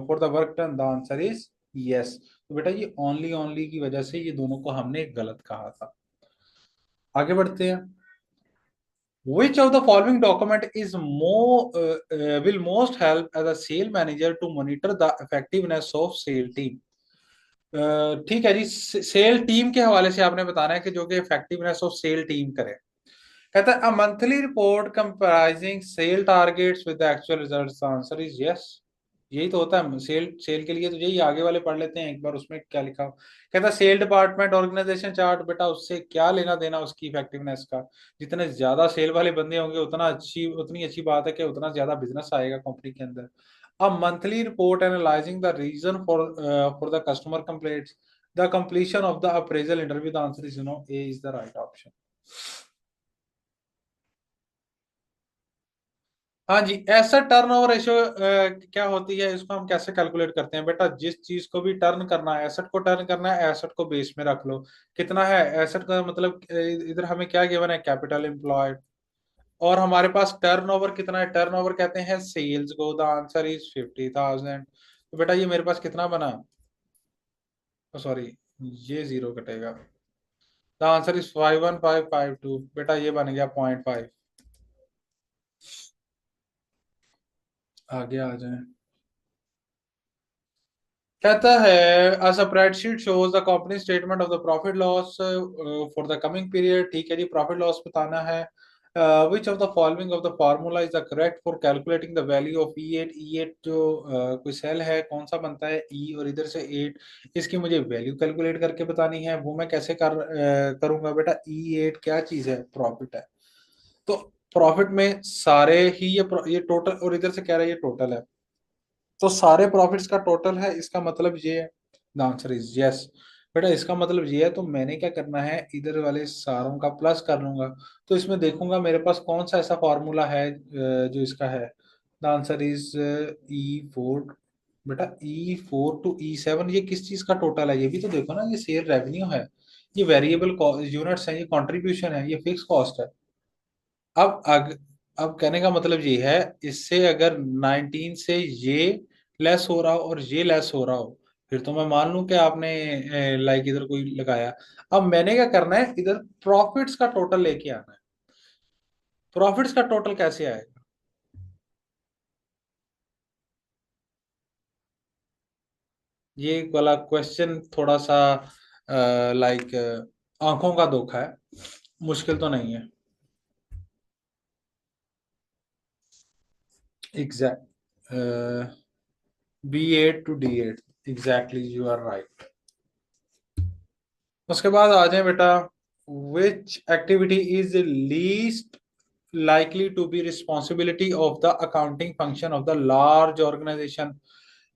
for the work done, the answer is yes। तो बेटा ये ओनली की वजह से ये दोनों को हमने गलत कहा था। आगे बढ़ते हैं। Which of the following document is more will most help as a sale manager to monitor the effectiveness of sale team? ठीक है जी, सेल टीम के हवाले से आपने बताना है कि जो कि इफेक्टिवनेस ऑफ सेल टीम करे। कहता है a monthly report comprising sale targets with the actual results, answer is yes. यही तो होता है सेल, सेल के लिए तो यही, आगे वाले पढ़ लेते हैं एक बार, उसमें क्या लिखा हो। कहता है सेल डिपार्टमेंट ऑर्गेनाइजेशन चार्ट, बेटा उससे क्या लेना देना उसकी इफेक्टिवनेस का। जितने ज्यादा सेल वाले बंदे होंगे उतनी अच्छी बात है कि उतना ज्यादा बिजनेस आएगा कंपनी के अंदर। A monthly report analysing the reason for the customer complaints, the completion of the appraisal interview, the answer is no, A is the right option. हाँ जी, एसेट टर्नओवर रेशियो क्या होती है, इसको हम कैसे कैलकुलेट करते हैं? बेटा जिस चीज को भी टर्न करना है, एसेट को टर्न करना है, एसेट को बेस में रख लो। कितना है एसेट का मतलब, इधर हमें क्या गिवन है? Capital employed. और हमारे पास टर्नओवर कितना है? टर्नओवर कहते हैं सेल्स को, द आंसर इज 50,000। तो बेटा ये मेरे पास कितना बना? सॉरी, ये जीरो कटेगा। The answer is 51552। बेटा ये बन गया 0.5। आगे आ जाए। कहता है a spreadsheet shows the company statement of the profit loss for the coming period. ठीक है जी, प्रॉफिट लॉस बताना है। Which of the following of the formula is the correct for calculating the value of E8। E8 जो कोई सेल है, कौन सा बनता है E और इधर से 8, इसकी मुझे वैल्यू कैलकुलेट करके बतानी है। वो मैं कैसे करूंगा? बेटा E8 क्या चीज है? प्रॉफिट है। तो प्रॉफिट में सारे ही ये टोटल, और इधर से कह रहा है ये टोटल है, तो सारे प्रॉफिट्स का टोटल है, इसका मतलब ये है। The answer is yes. बेटा इसका मतलब ये है, तो मैंने क्या करना है, इधर वाले सारों का प्लस कर लूंगा। तो इसमें देखूंगा मेरे पास कौन सा ऐसा फॉर्मूला है जो इसका है। The answer is E4। बेटा E4 to E7 ये किस चीज का टोटल है? ये भी तो देखो ना, ये शेयर रेवेन्यू है, ये वेरिएबल यूनिट्स है, ये कंट्रीब्यूशन है, ये फिक्स कॉस्ट है। अब अब कहने का मतलब ये है, इससे अगर 19 से ये लेस हो रहा हो और ये लेस हो रहा हो, फिर तो मैं मान लूं कि आपने लाइक इधर कोई लगाया। अब मैंने क्या करना है, इधर प्रॉफिट्स का टोटल लेके आना है। प्रॉफिट्स का टोटल कैसे आएगा? ये वाला क्वेश्चन थोड़ा सा लाइक आंखों का धोखा है, मुश्किल तो नहीं है। Exact, B8 to D8, exactly you are right. उसके बाद आ जाए बेटा, which activity is least likely to be responsibility of the accounting function of the large organization।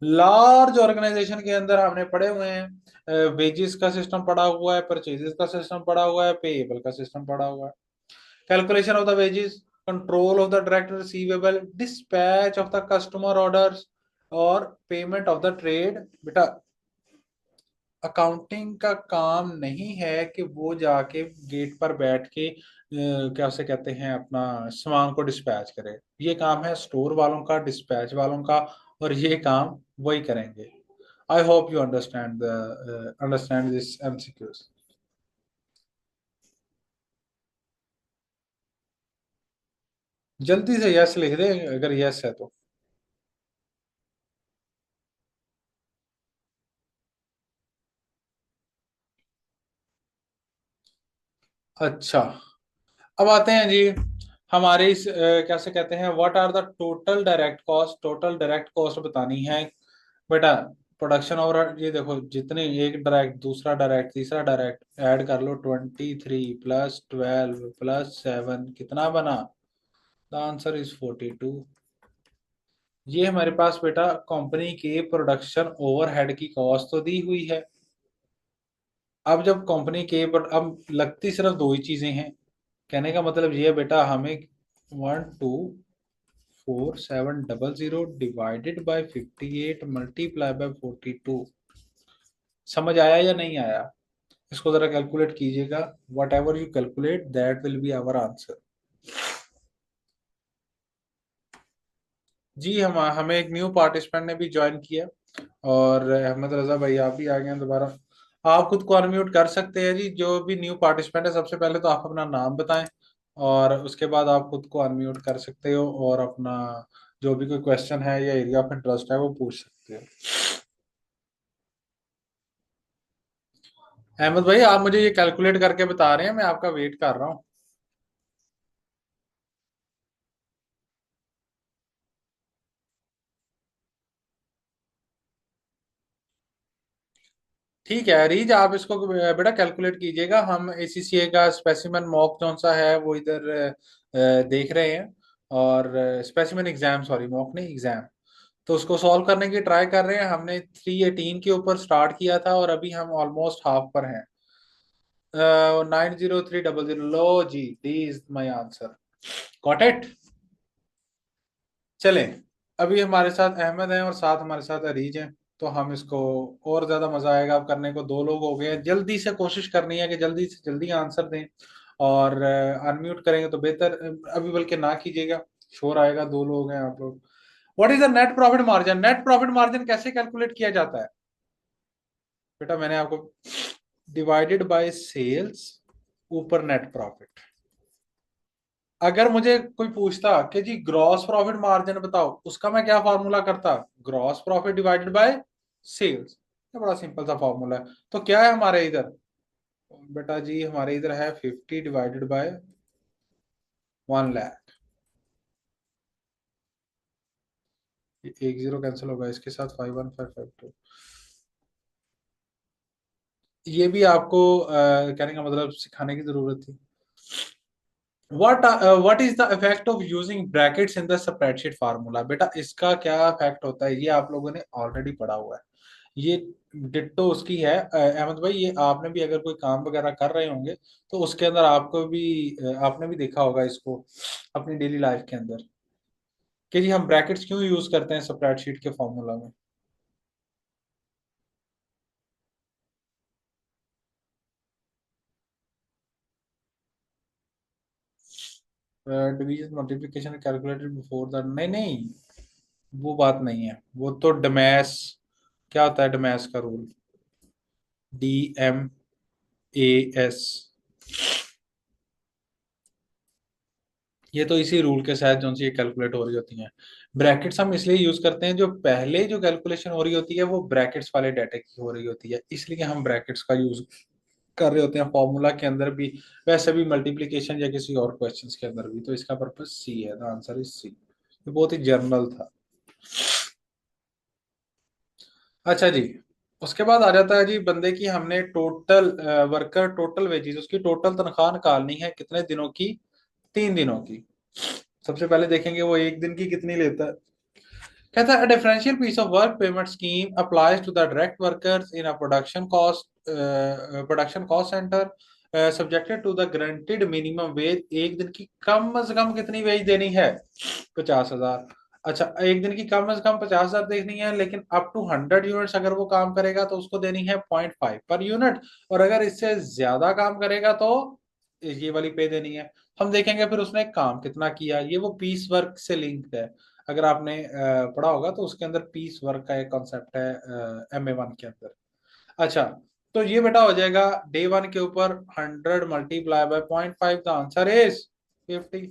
Large organisation के अंदर हमने पढ़े हुए हैं, वेजेस का सिस्टम पढ़ा हुआ है, परचेजेस का सिस्टम पढ़ा हुआ है, पेएबल का सिस्टम पढ़ा हुआ है। Calculation of the wages, control of the direct receivable, dispatch of the customer orders और पेमेंट ऑफ द ट्रेड। बेटा अकाउंटिंग का काम नहीं है कि वो जाके गेट पर बैठ के क्या उसे कहते हैं, अपना सामान को डिस्पैच करे। ये काम है स्टोर वालों का, डिस्पैच वालों का, और ये काम वही करेंगे। I hope you understand this MCQs. जल्दी से यस लिख दे अगर यस है तो। अच्छा, अब आते हैं जी हमारे इस कैसे कहते हैं, what are the total direct cost. Total direct cost बतानी है बेटा। प्रोडक्शन ओवर, ये देखो जितने, एक डायरेक्ट, दूसरा डायरेक्ट, तीसरा डायरेक्ट, ऐड कर लो। 23 प्लस 12 प्लस 7 कितना बना? The answer is 42। ये हमारे पास बेटा कंपनी के प्रोडक्शन ओवरहेड की कॉस्ट तो दी हुई है। अब जब कंपनी के अब लगती सिर्फ दो ही चीजें हैं। कहने का मतलब ये है बेटा, हमें 124,700 डिवाइडेड बाय 58 मल्टीप्लाई बाय 42। समझ आया या नहीं आया? इसको जरा कैलकुलेट कीजिएगा। Whatever you calculate that will be our answer. जी हम हमें एक न्यू पार्टिसिपेंट ने भी ज्वाइन किया, और अहमद रजा भाई आप भी आ गए हैं दोबारा। आप खुद को अनम्यूट कर सकते हैं जी, जो भी न्यू पार्टिसिपेंट है। सबसे पहले तो आप अपना नाम बताएं, और उसके बाद आप खुद को अनम्यूट कर सकते हो और अपना जो भी कोई क्वेश्चन है या एरिया ऑफ इंटरेस्ट है वो पूछ सकते हो। अहमद भाई आप मुझे ये कैलकुलेट करके बता रहे हैं, मैं आपका वेट कर रहा हूँ। ठीक है रीज, आप इसको बेटा कैलकुलेट कीजिएगा। हम एसीसीए का स्पेसिमेन मॉक कौन सा है वो इधर देख रहे हैं, और स्पेसिमेन एग्जाम, सॉरी मॉक नहीं एग्जाम, तो उसको सॉल्व करने की ट्राई कर रहे हैं। हमने 318 के ऊपर स्टार्ट किया था और अभी हम ऑलमोस्ट हाफ पर हैं। 90300। लो जी, D is my answer. Got it. चलें, अभी हमारे साथ अहमद हैं और साथ हमारे साथ अरीज हैं, तो हम इसको और ज्यादा मजा आएगा अब करने को। दो लोग हो गए हैं, जल्दी से कोशिश करनी है कि जल्दी से जल्दी आंसर दें, और अनम्यूट करेंगे तो बेहतर। अभी बल्कि ना कीजिएगा, शोर आएगा। दो लोग हैं आप लोग। What is the net profit margin? Net profit margin कैसे कैलकुलेट किया जाता है बेटा? मैंने आपको डिवाइडेड बाय सेल्स ऊपर नेट प्रॉफिट। अगर मुझे कोई पूछता कि जी ग्रॉस प्रॉफिट मार्जिन बताओ, उसका मैं क्या फॉर्मूला करता? Gross profit divided by sales. ये बड़ा सिंपल सा फॉर्मूला है। तो क्या है हमारे इधर बेटा जी? हमारे इधर है 50 डिवाइडेड बाय 1 लाख। एक जीरो कैंसिल होगा इसके साथ, 51552। ये भी आपको कहने का मतलब सिखाने की जरूरत थी। What is the effect of using brackets in the spreadsheet formula? बेटा इसका क्या इफेक्ट होता है, ये आप लोगों ने ऑलरेडी पढ़ा हुआ है। ये डिट्टो उसकी है। अहमद भाई ये आपने भी अगर कोई काम वगैरह कर रहे होंगे तो उसके अंदर आपको भी आपने भी देखा होगा इसको अपनी डेली लाइफ के अंदर, कि जी हम ब्रैकेट्स क्यों यूज करते हैं स्प्रेडशीट के फॉर्मूला में। Division multiplication calculated before the, नहीं नहीं, वो बात नहीं है, वो तो डमैस क्या होता है डमैस का रूल? DMAS। ये तो इसी रूल के साथ जो सी ये कैलकुलेट हो रही होती हैं। ब्रैकेट्स हम इसलिए यूज करते हैं, जो पहले जो कैलकुलेशन हो रही होती है वो ब्रैकेट्स वाले डाटा की हो रही होती है, इसलिए हम ब्रैकेट्स का यूज कर रहे होते हैं फॉर्मूला के अंदर भी, वैसे भी मल्टीप्लिकेशन या किसी और क्वेश्चंस के अंदर भी। तो इसका पर्पज सी है, द आंसर इज सी। ये बहुत ही जनरल था। अच्छा जी, उसके बाद आ जाता है जी बंदे की, हमने टोटल वर्कर टोटल वेजेस, उसकी टोटल तनख्वाह निकालनी है कितने दिनों की? 3 दिनों की। सबसे पहले देखेंगे वो एक दिन की कितनी लेता है। कहता है differential piece of work payment scheme applies to the direct workers in a production cost centre subjected to the guaranteed minimum wage. एक दिन की कम से कम कितनी वेज देनी है? 50,000। अच्छा, एक दिन की कम से कम 50,000 देखनी है, लेकिन अप टू 100 यूनिट्स अगर वो काम करेगा तो उसको देनी है 0.5 पर यूनिट, और अगर इससे ज्यादा काम करेगा तो ये वाली पे देनी है। हम देखेंगे फिर उसने काम कितना किया, ये वो पीस वर्क से लिंक्ड है। अगर आपने पढ़ा होगा तो उसके अंदर पीस वर्क का एक कॉन्सेप्ट है MA1 के अंदर। अच्छा, तो ये बेटा हो जाएगा डे वन के ऊपर 100 multiply by 0.5, the answer is 50।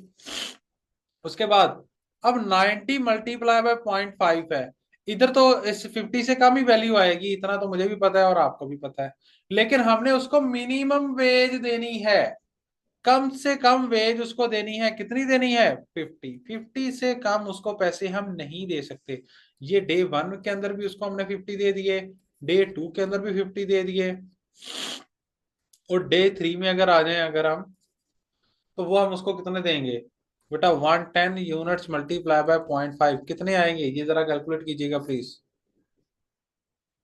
उसके बाद अब 90 मल्टीप्लाई बाय 0.5 है। इधर तो इस 50 से कम ही वैल्यू आएगी, इतना तो मुझे भी पता है और आपको भी पता है, लेकिन हमने उसको मिनिमम वेज देनी है। कम से कम वेज उसको देनी है, कितनी देनी है? 50। 50 से कम उसको पैसे हम नहीं दे सकते। ये डे वन के अंदर भी उसको हमने 50 दे दिए, डे टू के अंदर भी 50 दे दिए, और डे थ्री में अगर आ जाए अगर हम, तो वो हम उसको कितने देंगे? बेटा 110 यूनिट्स मल्टीप्लाई बाय 0.5 कितने आएंगे? ये जरा कैलकुलेट कीजिएगा प्लीज,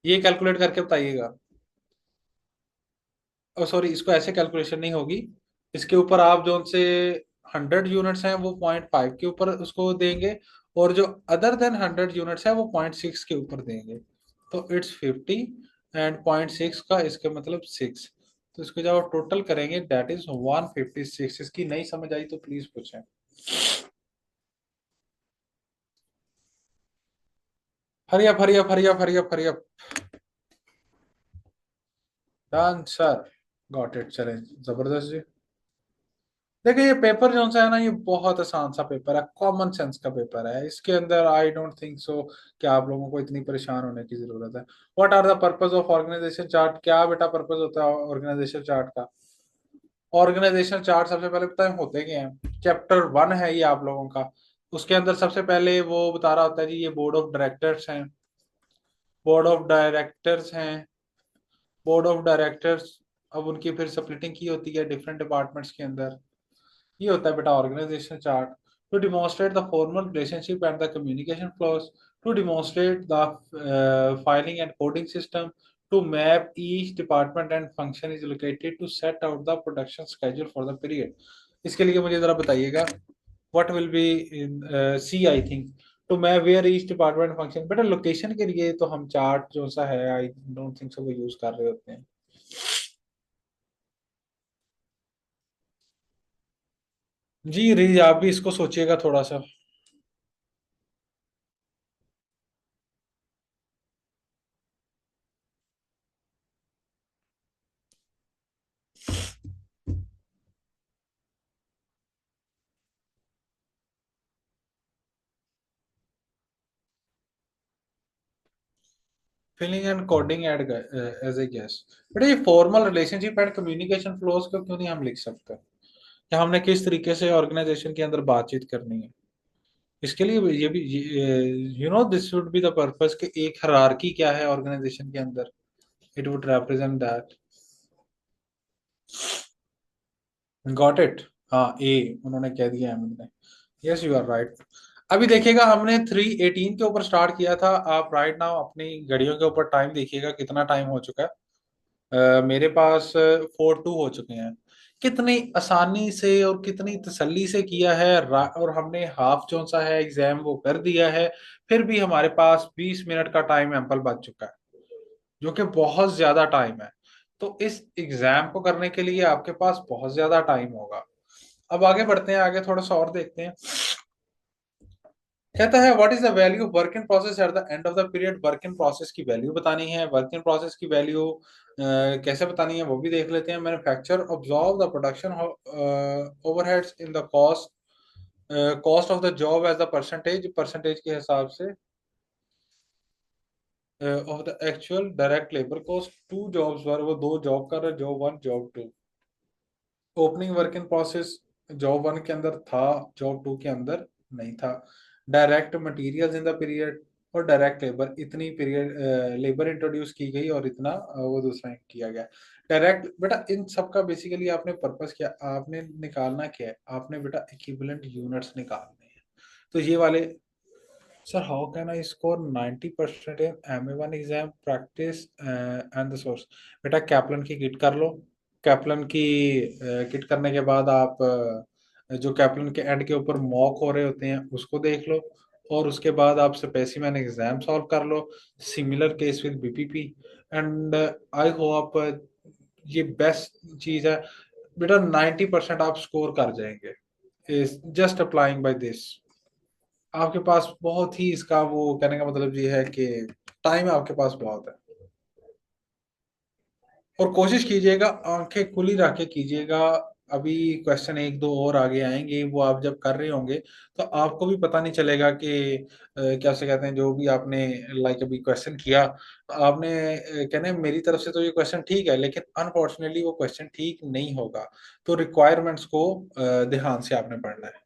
ये कैलकुलेट करके बताइएगा। ओ सॉरी, इसको ऐसे कैलकुलेशन नहीं होगी, इसके ऊपर आप जो से 100 यूनिट्स हैं वो 0.5 के ऊपर उसको देंगे, और जो अदर देन 100 यूनिट्स है वो 0.6 के ऊपर देंगे। तो इट्स 50 एंड 0.6 का इसके मतलब 6। तो इसको जब आप टोटल करेंगे दैट इज 156। इसकी नहीं समझ आई तो प्लीज पूछें। Hurry up hurry up hurry up hurry up hurry up. Done sir, got it, चलें, जबरदस्त जी। देखिए ये पेपर जो सा है ना, ये बहुत आसान सा पेपर है, कॉमन सेंस का पेपर है, इसके अंदर आई डोंट थिंक सो कि आप लोगों को इतनी परेशान होने की जरूरत है। What are the purpose of organisation chart? क्या बेटा पर्पस होता है ऑर्गेनाइजेशन चार्ट का? ऑर्गेनाइजेशन चार्ट सबसे पहले बताएं होते क्या हैं। चैप्टर 1 है ये आप लोगों का, उसके अंदर सबसे पहले वो बता रहा होता है जी, ये बोर्ड ऑफ डायरेक्टर्स हैं, बोर्ड ऑफ डायरेक्टर्स हैं, बोर्ड ऑफ डायरेक्टर्स। अब उनकी फिर स्प्लिटिंग की होती है डिफरेंट डिपार्टमेंट्स के अंदर। ये होता है बेटा organisation chart. To demonstrate the formal relationship and the communication flows, to demonstrate the filing and coding system, to map each department and function is located, to set out the production schedule for the period. इसके लिए मुझे जरा बताइएगा, what will be in C I think, to map where each department function. बेटा लोकेशन के लिए तो हम चार्ट जो सा है आई डोंट थिंक सो वो यूज कर रहे होते हैं। जी रीज, आप भी इसको सोचिएगा थोड़ा सा। Filling and coding aid as a guess. बेटा ये formal relationship and communication flows को क्यों नहीं हम लिख सकते, या हमने किस तरीके से ऑर्गेनाइजेशन के अंदर बातचीत करनी है? इसके लिए ये भी, you know this would be the purpose कि एक हायरार्की क्या है ऑर्गेनाइजेशन के अंदर, it would represent that. Got it. हाँ ए, उन्होंने कह दिया है हमने। Yes you are right. अभी देखिएगा हमने 3:18 के ऊपर स्टार्ट किया था, आप राइट नाउ अपनी घड़ियों के ऊपर टाइम देखिएगा कितना टाइम हो चुका है। मेरे पास 4:02 हो चुके हैं। कितनी आसानी से और कितनी तसल्ली से किया है, और हमने हाफ जो सा है एग्जाम वो कर दिया है, फिर भी हमारे पास 20 मिनट का टाइम एम्पल बच चुका है, जो कि बहुत ज्यादा टाइम है। तो इस एग्जाम को करने के लिए आपके पास बहुत ज्यादा टाइम होगा। अब आगे बढ़ते हैं, आगे थोड़ा सा और देखते हैं। कहता है what is the value of work in process at the end of the period. Work in process की वैल्यू बतानी है। वर्क इन प्रोसेस की वैल्यू कैसे बतानी है वो भी देख लेते हैं। Manufacture observe the production overheads in the cost, cost of the job as the percentage, percentage के हिसाब से of the actual direct labour cost. Two jobs were, वो दो जॉब कर रहे, job one job two. Opening work in process job one के अंदर था, जॉब टू के अंदर नहीं था। Direct materials in the period और डायरेक्ट लेबर, इतनी पीरियड लेबर इंट्रोड्यूस की गई और इतना वो दूसरा किया गया। डायरेक्ट बेटा इन सब का बेसिकली आपने पर्पस क्या, आपने निकालना क्या है, आपने बेटा इक्विवेलेंट यूनिट्स निकालने हैं। तो ये वाले, sir how can I score 90% in MA1 exam practice and the source. बेटा कैप्लन की किट कर लो। कैप्लन की किट करने के बाद आप जो कैप्लन के एंड के ऊपर मॉक हो रहे होते हैं उसको देख लो, और उसके बाद आप स्पेसिमैन एग्जाम सॉल्व कर लो, similar case with BPP। And I hope ये बेस्ट चीज है बेटा, 90% आप स्कोर कर जाएंगे is just applying by this. आपके पास बहुत ही, इसका वो कहने का मतलब ये है कि टाइम आपके पास बहुत है। और कोशिश कीजिएगा आंखें खुली रख के कीजिएगा। अभी क्वेश्चन एक दो और आगे आएंगे, वो आप जब कर रहे होंगे तो आपको भी पता नहीं चलेगा कि क्या से कहते हैं, जो भी आपने लाइक अभी क्वेश्चन किया तो आपने कहने मेरी तरफ से तो ये क्वेश्चन ठीक है, लेकिन अनफॉर्चुनेटली वो क्वेश्चन ठीक नहीं होगा। तो रिक्वायरमेंट्स को ध्यान से आपने पढ़ना है।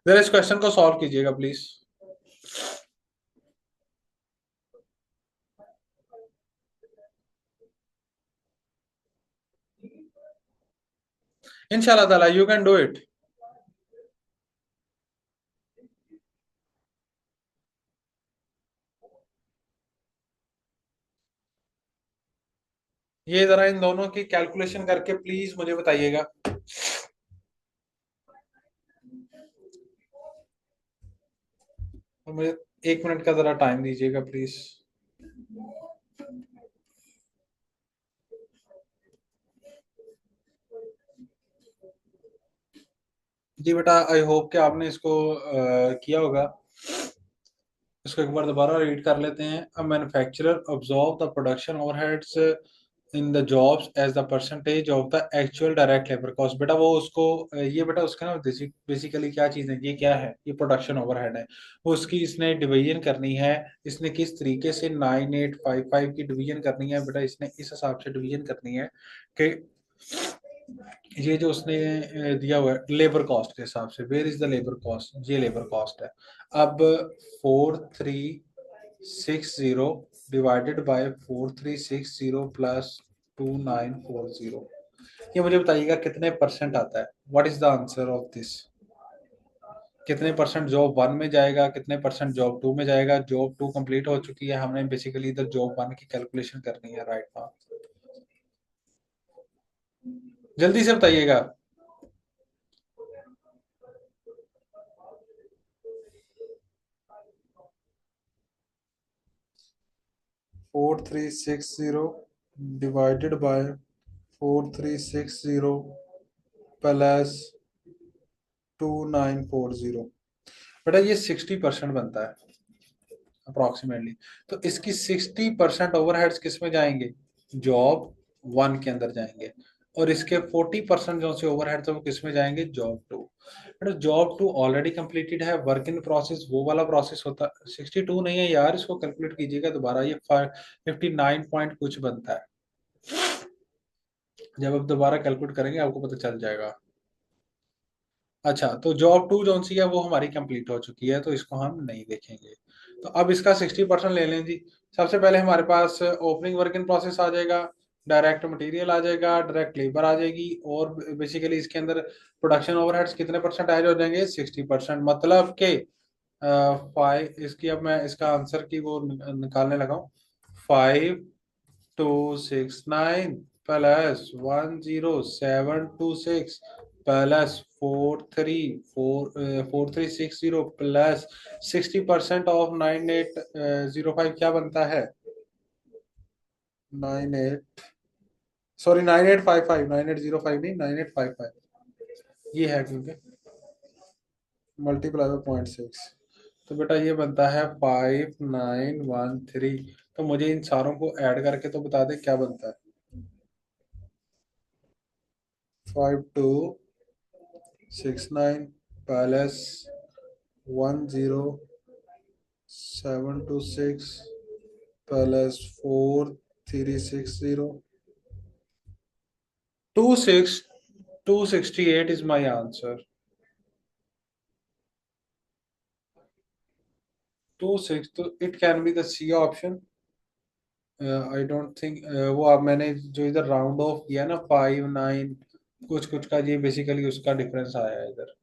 जरा इस क्वेश्चन को सॉल्व कीजिएगा प्लीज। इंशाल्लाह ताला यू कैन डू इट। ये जरा इन दोनों की कैलकुलेशन करके प्लीज मुझे बताइएगा। और मुझे 1 मिनट का जरा टाइम दीजिएगा प्लीज। जी बेटा, आई होप कि आपने इसको किया होगा। इसको एक बार दोबारा रीड कर लेते हैं। A manufacturer absorb the production overheads in the jobs as the percentage of the actual direct labour cost. बेटा वो उसको ये बेटा उसका ना बेसिकली क्या चीज़ है, ये क्या है, ये प्रोडक्शन ओवरहेड है। वो उसकी इसने डिवीजन करनी है। इसने किस तरीके से 9855 की डिवीजन करनी है बेटा, इसने इस हिसाब से डिवीजन करनी है कि ये जो उसने दिया हुआ है लेबर कॉस्ट के हिसाब से, where is the labour cost, ये लेबर कॉस्ट है। अब 4360 डिवाइडेड बाय 4360 प्लस 2940, ये मुझे बताइएगा कितने परसेंट आता है। What is the answer of this. कितने परसेंट जॉब वन में जाएगा, कितने परसेंट जॉब टू में जाएगा। जॉब टू कंप्लीट हो चुकी है, हमने बेसिकली इधर जॉब वन की कैलकुलेशन करनी है राइट नाउ। जल्दी से बताइएगा। 4360 डिवाइडेड बाय 4360 प्लस 2940, बेटा ये 60% बनता है अप्रोक्सीमेटली। तो इसकी 60% ओवरहेड्स किस में जाएंगे, जॉब वन के अंदर जाएंगे। और इसके 40% जो से ओवरहेड्स है वो किस में जाएंगे, जॉब टू। बेटा जॉब टू ऑलरेडी कंप्लीटेड है, वर्क इन प्रोसेस वो वाला प्रोसेस होता है। 62 नहीं है यार, इसको कैलकुलेट कीजिएगा दोबारा, ये 59 पॉइंट कुछ बनता है। जब आप दोबारा कैलकुलेट करेंगे आपको पता चल जाएगा। अच्छा, तो जॉब टू जो सी है वो हमारी कंप्लीट हो चुकी है, तो इसको हम नहीं देखेंगे। तो अब इसका 60% ले लें जी। सबसे पहले हमारे पास ओपनिंग वर्क इन प्रोसेस आ जाएगा, डायरेक्ट मटेरियल आ जाएगा, डायरेक्ट लेबर आ जाएगी, और बेसिकली इसके अंदर प्रोडक्शन ओवरहेड्स कितने परसेंट ऐड हो जाएंगे, 60%। मतलब के फाइव, इसकी अब मैं इसका आंसर की वो निकालने लगा हूँ। 5269 प्लस 10726 प्लस 4360 प्लस 60% ऑफ 9805 क्या बनता है, 98, सॉरी 9855, 9805 नहीं 9855। ये है क्योंकि मल्टीप्लाई बाय 0.6, तो बेटा ये बनता है 5913। तो मुझे इन सारों को ऐड करके तो बता दे क्या बनता है। 5269 plus 10726 plus 4360, 268 is my answer. 26, तो it can be the C option. I don't think वो अब मैंने जो इधर राउंड ऑफ किया ना 5 9 कुछ कुछ का, ये बेसिकली उसका डिफरेंस आया है इधर।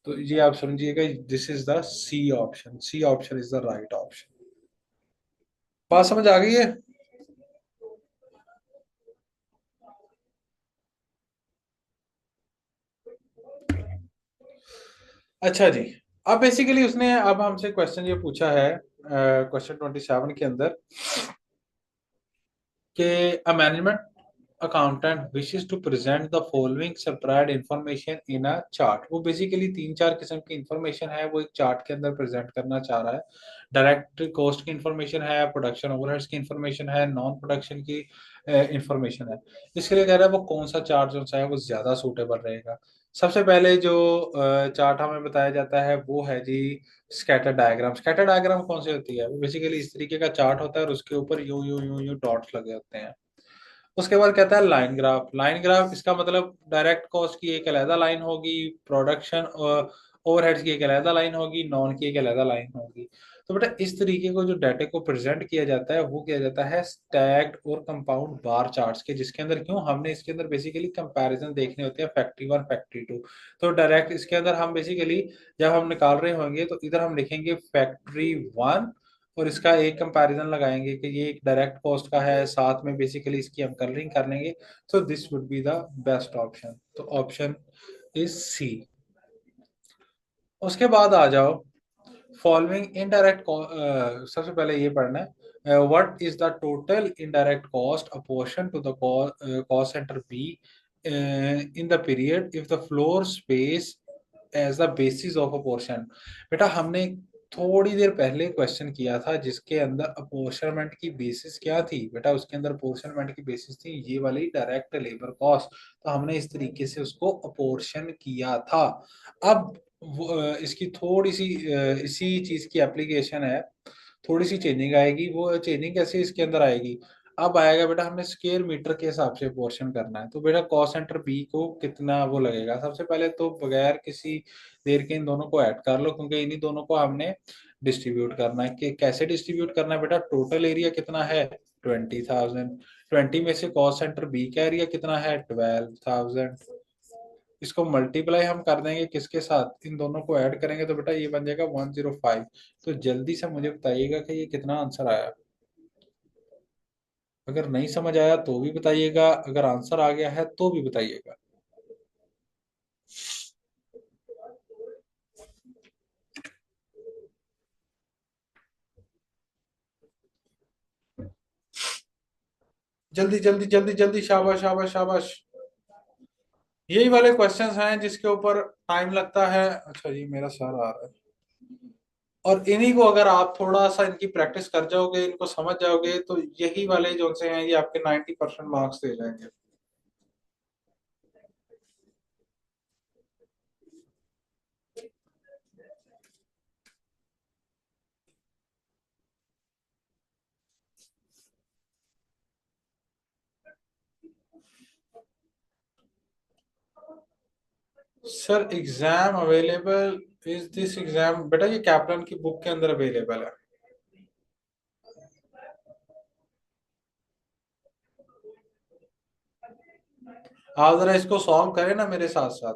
तो ये आप समझिएगा, this is the C option, C option is the right option. बात समझ आ गई है? अच्छा जी। अब बेसिकली उसने अब हमसे क्वेश्चन ये पूछा है, क्वेश्चन 27 के अंदर, कि a management accountant wishes to present the following separate information in a chart। वो बेसिकली तीन चार किस्म की इंफॉर्मेशन है, वो एक चार्ट के अंदर प्रेजेंट करना चाह रहा है। डायरेक्ट कॉस्ट की इंफॉर्मेशन है, प्रोडक्शन ओवरहेड्स की इंफॉर्मेशन है, नॉन प्रोडक्शन की इंफॉर्मेशन है। इसके लिए कह रहा है वो कौन सा चार्ट जो है वो ज्यादा सूटेबल रहेगा। सबसे पहले जो चार्ट हमें बताया जाता है वो है जी स्कैटर डायग्राम। स्कैटर डायग्राम कौन सी होती है? वो बेसिकली इस तरीके का चार्ट होता है और उसके ऊपर you you you you dots लगे होते हैं। उसके बाद कहता है लाइन ग्राफ। लाइन ग्राफ इसका मतलब डायरेक्ट कॉस्ट की एक अलग लाइन होगी, प्रोडक्शन ओवरहेड्स की एक अलग लाइन होगी, नॉन की एक अलग लाइन होगी। तो बेटा इस तरीके को जो डाटा को प्रेजेंट किया जाता है वो किया जाता है स्टैक्ड और कंपाउंड बार चार्ट्स के, जिसके अंदर क्यों हमने इसके अंदर बेसिकली कंपैरिजन देखने होते हैं फैक्ट्री 1 फैक्ट्री 2। तो डायरेक्ट इसके अंदर हम बेसिकली जब हम निकाल रहे होंगे तो इधर हम लिखेंगे फैक्ट्री 1 और इसका एक कंपैरिजन लगाएंगे कि ये एक डायरेक्ट कॉस्ट का है, साथ में बेसिकली इसकी हम कलरिंग कर लेंगे। तो this would be the best option. तो ऑप्शन इज सी। उसके बाद आ जाओ फॉलोइंग इनडायरेक्ट, सबसे पहले ये पढ़ना है, what is the total indirect cost apportion to the cost centre B in the period if the floor space as the basis of apportion. बेटा हमने थोड़ी देर पहले क्वेश्चन किया था जिसके अंदर अपोर्शनमेंट की बेसिस क्या थी बेटा, उसके अंदर अपोर्शनमेंट की बेसिस थी ये वाली डायरेक्ट लेबर कॉस्ट। तो हमने इस तरीके से उसको अपोर्शन किया था। अब इसकी थोड़ी सी इसी चीज की एप्लीकेशन है, थोड़ी सी चेंजिंग आएगी। वो चेंजिंग कैसे इसके अंदर आएगी? अब आएगा बेटा हमने स्क्वायर मीटर के हिसाब से पोर्शन करना है। तो बेटा कॉस्ट सेंटर बी को कितना वो लगेगा, सबसे पहले तो बगैर किसी देर के इन दोनों को ऐड कर लो, क्योंकि इन्हीं दोनों को हमने डिस्ट्रीब्यूट करना है। कि कैसे डिस्ट्रीब्यूट करना है बेटा, टोटल एरिया कितना है 20,000, 20 में से कॉस्ट सेंटर बी का एरिया कितना है 12,000, इसको मल्टीप्लाई हम कर देंगे किसके साथ, इन दोनों को ऐड करेंगे तो बेटा ये बन जाएगा 105। तो जल्दी से मुझे बताइएगा कि ये कितना आंसर आया। अगर नहीं समझ आया तो भी बताइएगा, अगर आंसर आ गया है तो भी बताइएगा। जल्दी जल्दी जल्दी जल्दी, शाबाश शाबाश शाबाश। यही वाले क्वेश्चंस हैं जिसके ऊपर टाइम लगता है। अच्छा जी मेरा सर आ रहा है। और इन्हीं को अगर आप थोड़ा सा इनकी प्रैक्टिस कर जाओगे, इनको समझ जाओगे, तो यही वाले जो से हैं ये आपके 90% मार्क्स दे जाएंगे। Sir exam available, is this exam बेटा ये कैप्टन की बुक के अंदर अवेलेबल है। आप जरा इसको सॉल्व करें ना मेरे साथ साथ।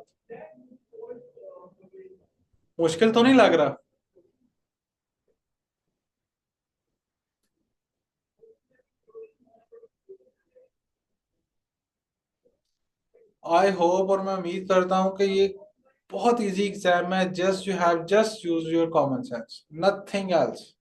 मुश्किल तो नहीं लग रहा? आई होप और मैं उम्मीद करता हूं कि ये बहुत इजी एग्जाम है। Just you have just use your common sense, nothing else.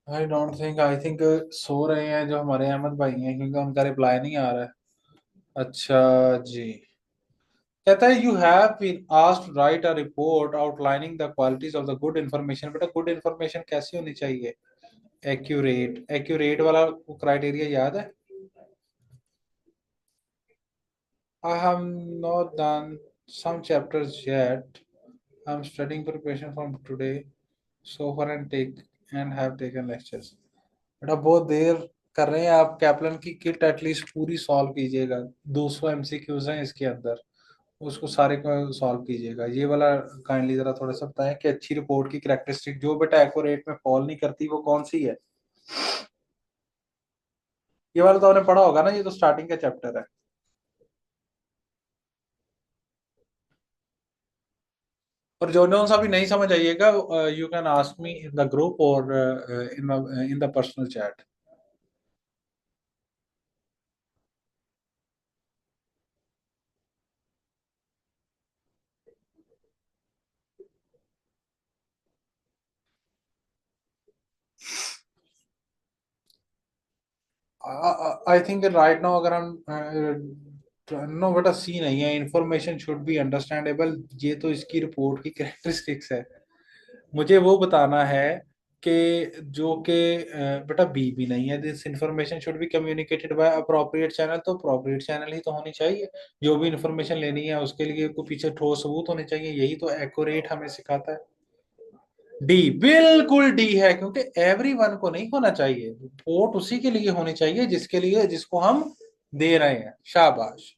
I don't think, I think so रहे हैं जो हमारे अहमद भाई हैं, क्योंकि उनका रिप्लाई नहीं आ रहा है। अच्छा जी। कहता है you have been asked write a report outlining the qualities of the good information. बेटा गुड इंफॉर्मेशन कैसी होनी चाहिए? एक्यूरेट, एक्यूरेट वाला क्राइटेरिया याद है? I have not done some chapters yet. I'm studying preparation from today so far and take and have taken lectures. बेटा बहुत देर कर रहे हैं आप। कैप्लन की किट एटलीस्ट पूरी सॉल्व कीजिएगा। 200 एमसीक्यूज हैं इसके अंदर, उसको सारे को सॉल्व कीजिएगा। ये वाला काइंडली जरा थोड़ा सा बताएं कि अच्छी रिपोर्ट की कैरेक्टरिस्टिक जो बेटा एक्यूरेट में फॉल नहीं करती वो कौन सी है। ये वाला तो आपने पढ़ा होगा ना, ये तो स्टार्टिंग का चैप्टर है। और जो जो सा भी नहीं समझ आइएगा, you can ask me in the group और in the personal chat. I think right now अगर हम नो बेटा सी नहीं है, इंफॉर्मेशन शुड बी अंडरस्टैंडेबल। ये तो इसकी रिपोर्ट की कैरेक्टरिस्टिक्स है। मुझे वो बताना है कि जो कि बेटा बी भी नहीं है, this information should be communicated bye appropriate channel. तो अप्रोप्रिएट चैनल ही तो होनी चाहिए। जो भी इंफॉर्मेशन लेनी है उसके लिए को पीछे ठोस सबूत होने चाहिए। यही तो एक्यूरेट हमें सिखाता है। डी, बिल्कुल डी है, क्योंकि एवरीवन को नहीं होना चाहिए। वोट उसी के लिए होनी चाहिए जिसके लिए, जिसको हम दे रहे हैं। शाबाश।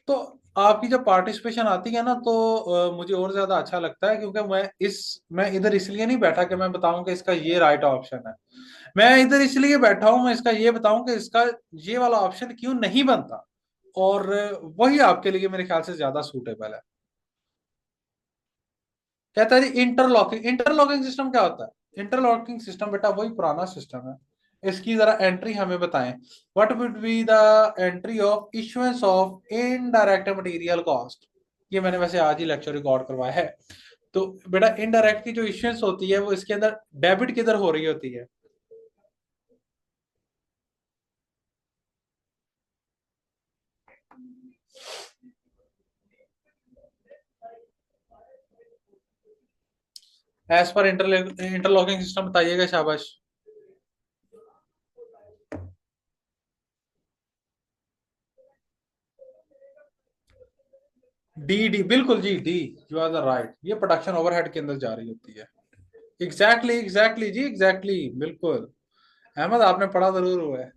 तो आपकी जब पार्टिसिपेशन आती है ना तो मुझे और ज्यादा अच्छा लगता है, क्योंकि मैं इधर इसलिए नहीं बैठा कि मैं बताऊं कि इसका ये राइट ऑप्शन है। मैं इधर इसलिए बैठा हूं, मैं इसका ये बताऊं कि इसका ये वाला ऑप्शन क्यों नहीं बनता। और वही आपके लिए मेरे ख्याल से ज्यादा सूटेबल है। कहता है जी इंटरलॉकिंग। इंटरलॉकिंग सिस्टम क्या होता है? इंटरलॉकिंग सिस्टम बेटा वही पुराना सिस्टम है। इसकी जरा एंट्री हमें बताएं। What would be the entry of issuance of indirect material cost? ये मैंने वैसे आज ही लेक्चर रिकॉर्ड करवाया है। तो बेटा इनडायरेक्ट की जो इश्यूएंस होती है वो इसके अंदर डेबिट किधर हो रही होती है? एज पर इंटरलॉकिंग सिस्टम बताइएगा। शाबाश। डी, डी बिल्कुल जी, D. You are the right. ये प्रोडक्शन ओवरहेड के अंदर जा रही होती है। एग्जैक्टली एग्जैक्टली जी, एग्जैक्टली बिल्कुल। अहमद आपने पढ़ा जरूर हुआ है।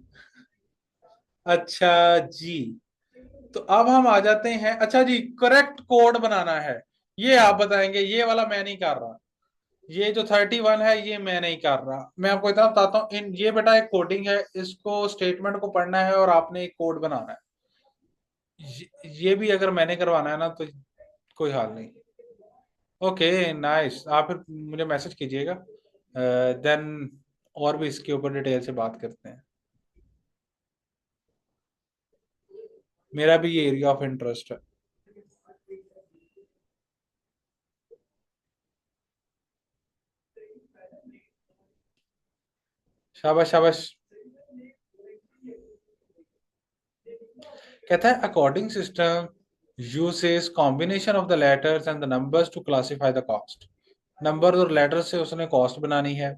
अच्छा जी। तो अब हम आ जाते हैं। अच्छा जी, करेक्ट कोड बनाना है। ये आप बताएंगे, ये वाला मैं नहीं कर रहा। ये जो 31 है ये मैं नहीं कर रहा। मैं आपको इतना बताता हूँ, इन ये बेटा एक कोडिंग है, इसको स्टेटमेंट को पढ़ना है और आपने एक कोड बनाना है। ये भी अगर मैंने करवाना है ना तो कोई हाल नहीं। Okay nice. आप फिर मुझे मैसेज कीजिएगा, देन और भी इसके ऊपर डिटेल से बात करते हैं। मेरा भी ये एरिया ऑफ इंटरेस्ट है। शाबाश शाबाश। कहता है according system uses combination of the letters and the numbers to classify the cost. Number और लेटर से उसने कॉस्ट बनानी है।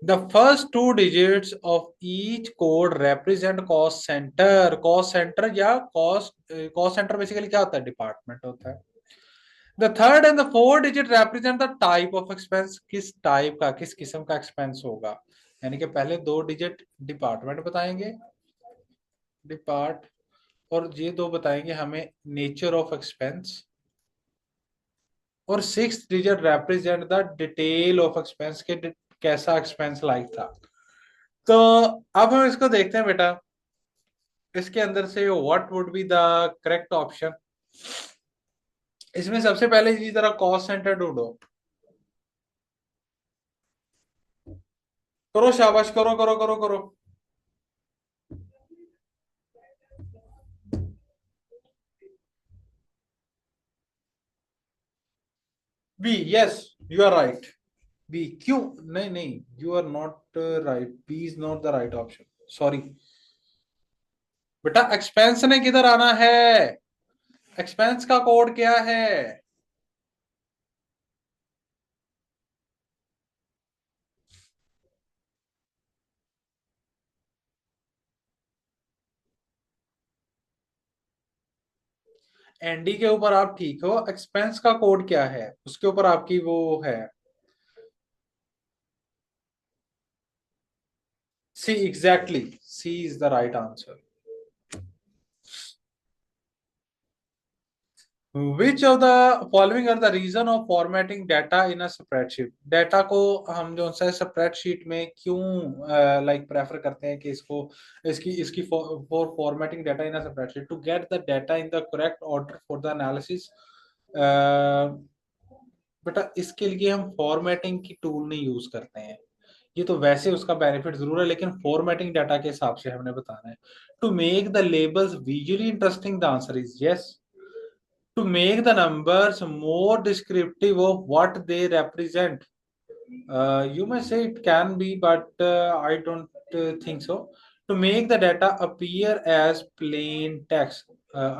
The first two digits of each code represent cost centre. Cost centre या कॉस्ट सेंटर बेसिकली क्या होता है? डिपार्टमेंट होता है। The third and the four digit represent the type of expense. किस टाइप का, किस किस्म का एक्सपेंस होगा? यानी कि पहले दो डिजिट डिपार्टमेंट बताएंगे, डिपार्ट, और ये दो बताएंगे हमें नेचर ऑफ एक्सपेंस। और six digit represent the detail of expense के कैसा एक्सपेंस लाइक था। तो अब हम इसको देखते हैं बेटा। इसके अंदर से what would be the correct option? इसमें सबसे पहले इसी तरह कॉस्ट सेंटर ढूंढो। करो शाबाश, करो करो करो करो। B, yes, you are right. B क्यों? नहीं नहीं, you are not right, B is not the right option, sorry बेटा। एक्सपेंस ने किधर आना है? एक्सपेंस का कोड क्या है? एनडी के ऊपर आप ठीक हो, एक्सपेंस का कोड क्या है उसके ऊपर आपकी वो है। C, exactly, C is the right answer. Which of the following are the reason of formatting data in a spreadsheet? Data को हम जो सा स्प्रेडशीट में क्यों लाइक प्रेफर करते हैं कि इसको इसकी इसकी for formatting data in a spreadsheet to get the data in the correct order for the analysis. बेटा इसके लिए हम फॉर्मेटिंग की टूल नहीं यूज करते हैं। ये तो वैसे उसका बेनिफिट जरूर है, लेकिन फॉर्मेटिंग डाटा के हिसाब से हमने बताना है। To make the labels visually interesting, the answer is yes. To make the numbers more descriptive of what they represent, you may say it can be, but I don't think so. To make the data appear as plain text,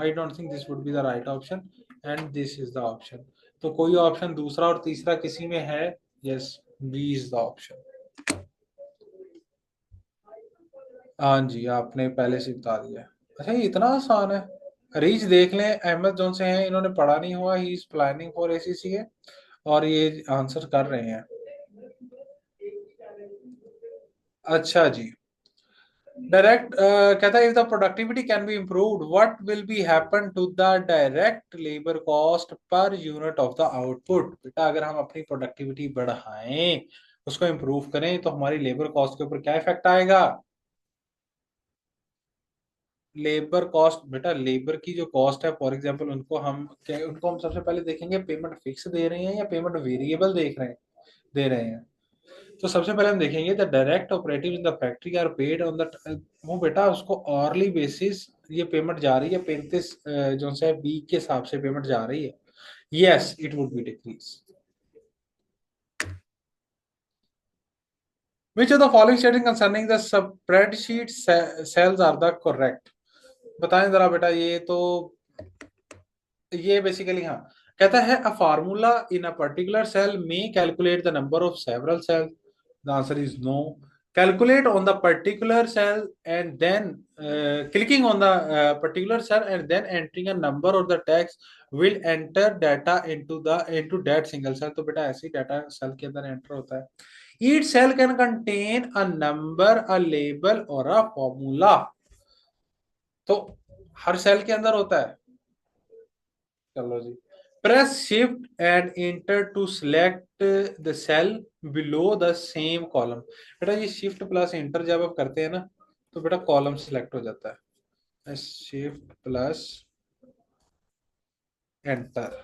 I don't think this would be the right option, and this is the option. तो कोई ऑप्शन दूसरा और तीसरा किसी में है? Yes, B is the option. हाँ जी, आपने पहले से बता दिया। अच्छा, ये इतना आसान है। रीच देख लें, अहमद जोन से हैं, इन्होंने पढ़ा नहीं हुआ, he is planning for ACCA, और ये आंसर कर रहे हैं। अच्छा जी। डायरेक्ट कहता है, if the productivity can be improved what will be happen to the direct labour cost per unit of the output? बेटा अगर हम अपनी प्रोडक्टिविटी बढ़ाएं, उसको इम्प्रूव करें, तो हमारी लेबर कॉस्ट के ऊपर क्या इफेक्ट आएगा? लेबर कॉस्ट, बेटा लेबर की जो कॉस्ट है, फॉर एग्जांपल उनको हम सबसे पहले देखेंगे पेमेंट फिक्स दे रहे हैं या पेमेंट वेरिएबल दे रहे हैं। तो सबसे पहले हम देखेंगे the direct operative in the factory are paid on the, वो बेटा उसको ऑरली बेसिस ये पेमेंट जा रही है, 35 जो है वीक के हिसाब से पेमेंट जा रही है। Yes, it would be decrease. Which of the following statement concerning the spreadsheet cells are the correct? बताएं जरा बेटा, ये बेसिकली हाँ, कहता है a formula in a particular cell में calculate the number of several cell, the answer is no. Calculate on the particular cell and then clicking on the particular cell and then entering a number or the text will enter data into that single cell। तो बेटा ऐसे ही डाटा सेल के अंदर एंटर होता है। Each cell can contain a number, a label और a formula। तो हर सेल के अंदर होता है। चलो जी। Press shift and enter to select the cell below the same column. बेटा ये शिफ्ट प्लस इंटर जब आप करते हैं ना, तो बेटा कॉलम सिलेक्ट हो जाता है। शिफ्ट प्लस एंटर,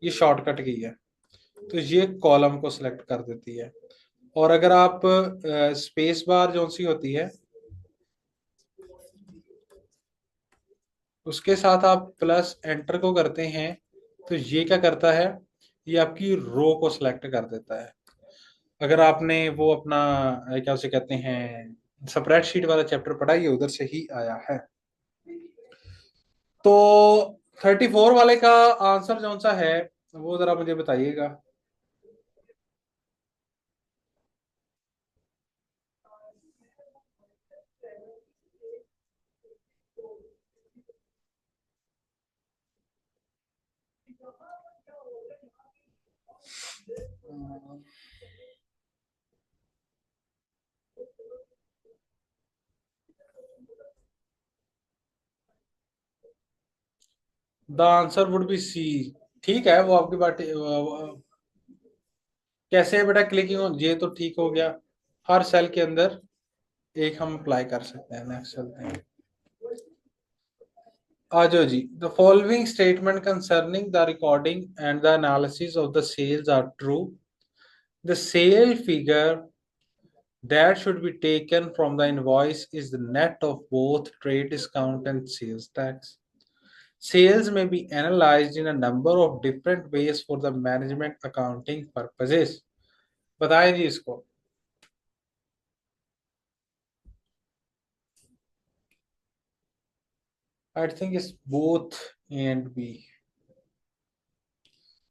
ये शॉर्टकट की है, तो ये कॉलम को सिलेक्ट कर देती है। और अगर आप स्पेस बार जो सी होती है, उसके साथ आप प्लस एंटर को करते हैं, तो ये क्या करता है, ये आपकी रो को सिलेक्ट कर देता है। अगर आपने वो अपना क्या उसे कहते हैं स्प्रेडशीट वाला चैप्टर पढ़ा, ये उधर से ही आया है। तो 34 वाले का आंसर कौन सा है, वो जरा मुझे बताइएगा। The answer would be C. ठीक है, वो आपकी बात कैसे है बेटा, क्लिकिंग ऑन ये तो ठीक हो गया। हर सेल के अंदर एक हम अप्लाई कर सकते हैं। नेक्स्ट चलते हैं। आ जाओ जी। The following statement concerning the recording and the analysis of the sales are true. The sale figure that should be taken from the invoice is the net of both trade discount and sales tax. Sales may be analyzed in a number of different ways for the management accounting purposes. बताएं जी इसको। I think it's both A and B.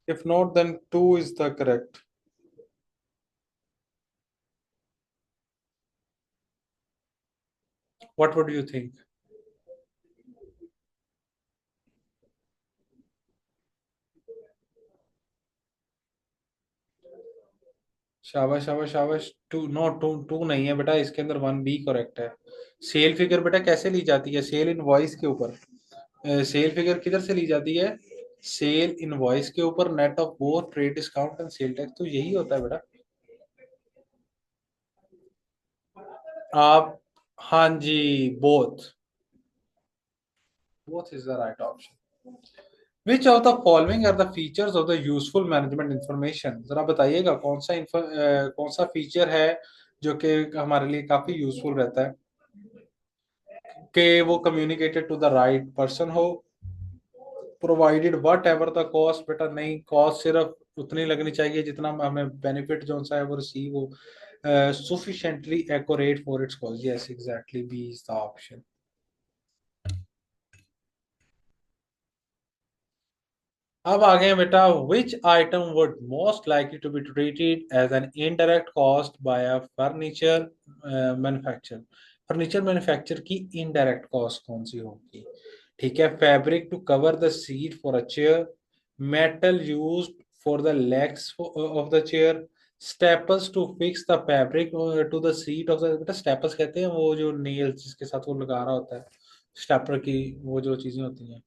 If not, then 2 is the correct. What would you think? शाबाश शाबाश शाबाश। टू, नो, टू टू नहीं है बेटा, इसके अंदर 1 बी करेक्ट है। सेल फिगर बेटा कैसे ली जाती है? सेल इनवॉइस के ऊपर। सेल फिगर किधर से ली जाती है? सेल इनवॉइस के ऊपर, net of both trade discount and sale tax, तो यही होता है बेटा। आप, हाँ जी, both. Both is the right option. Which of the following are the features of the useful management information? जरा बताइएगा कौन सा फीचर है जो कि हमारे लिए काफी यूजफुल रहता है कि वो communicated to the right person हो, provided whatever the cost, बेटा नहीं, कॉस्ट सिर्फ उतनी लगनी चाहिए जितना हमें बेनिफिट जो सा है वो रिसीव हो, sufficiently accurate for its cause. Yes, exactly, B is the option. अब आ गए बेटा, which item would most likely to be treated as an indirect cost by a furniture manufacture? Furniture manufacture की इनडायरेक्ट कॉस्ट कौन सी होगी? ठीक है, fabric to cover the seat for a chair, metal used for the legs of the chair, staples to fix the fabric to the seat of the, बेटा स्टेपल्स कहते हैं वो जो नेल्स जिसके साथ वो लगा रहा होता है, स्टेपलर की वो जो चीजें होती हैं।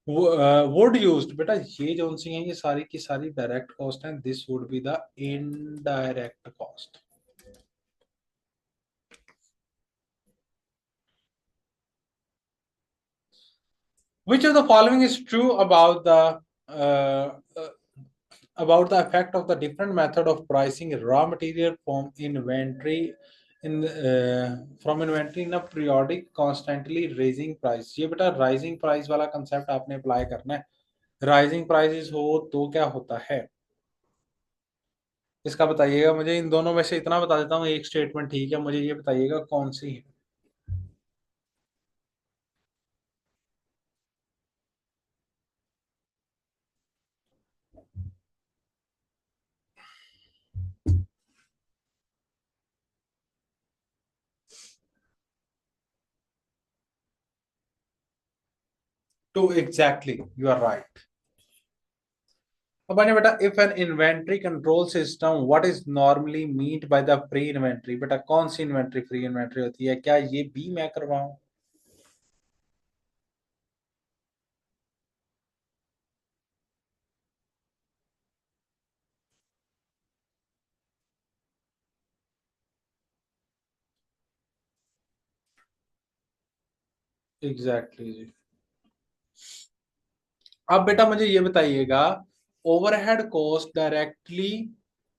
वुड यूज्ड, बेटा ये जो सी हैं ये सारी की सारी डायरेक्ट कॉस्ट है, this would be the indirect cost. Which of the following is true uh, uh, about the effect of the different method of pricing raw material from inventory in from inventory in a periodic constantly raising price? ये बेटा राइजिंग प्राइस वाला कंसेप्ट आपने अप्लाई करना है। राइजिंग प्राइसेस हो तो क्या होता है, इसका बताइएगा मुझे। इन दोनों में से इतना बता देता हूँ, एक स्टेटमेंट ठीक है, मुझे ये बताइएगा कौन सी है। Two, exactly, you are right. अब मैंने बेटा, if an inventory control system what is normally meet by the free inventory? बेटा कौन सी इन्वेंट्री फ्री इन्वेंट्री होती है? क्या ये बी मैं करवाऊं? एग्जैक्टली exactly जी। अब बेटा मुझे ये बताइएगा, overhead cost directly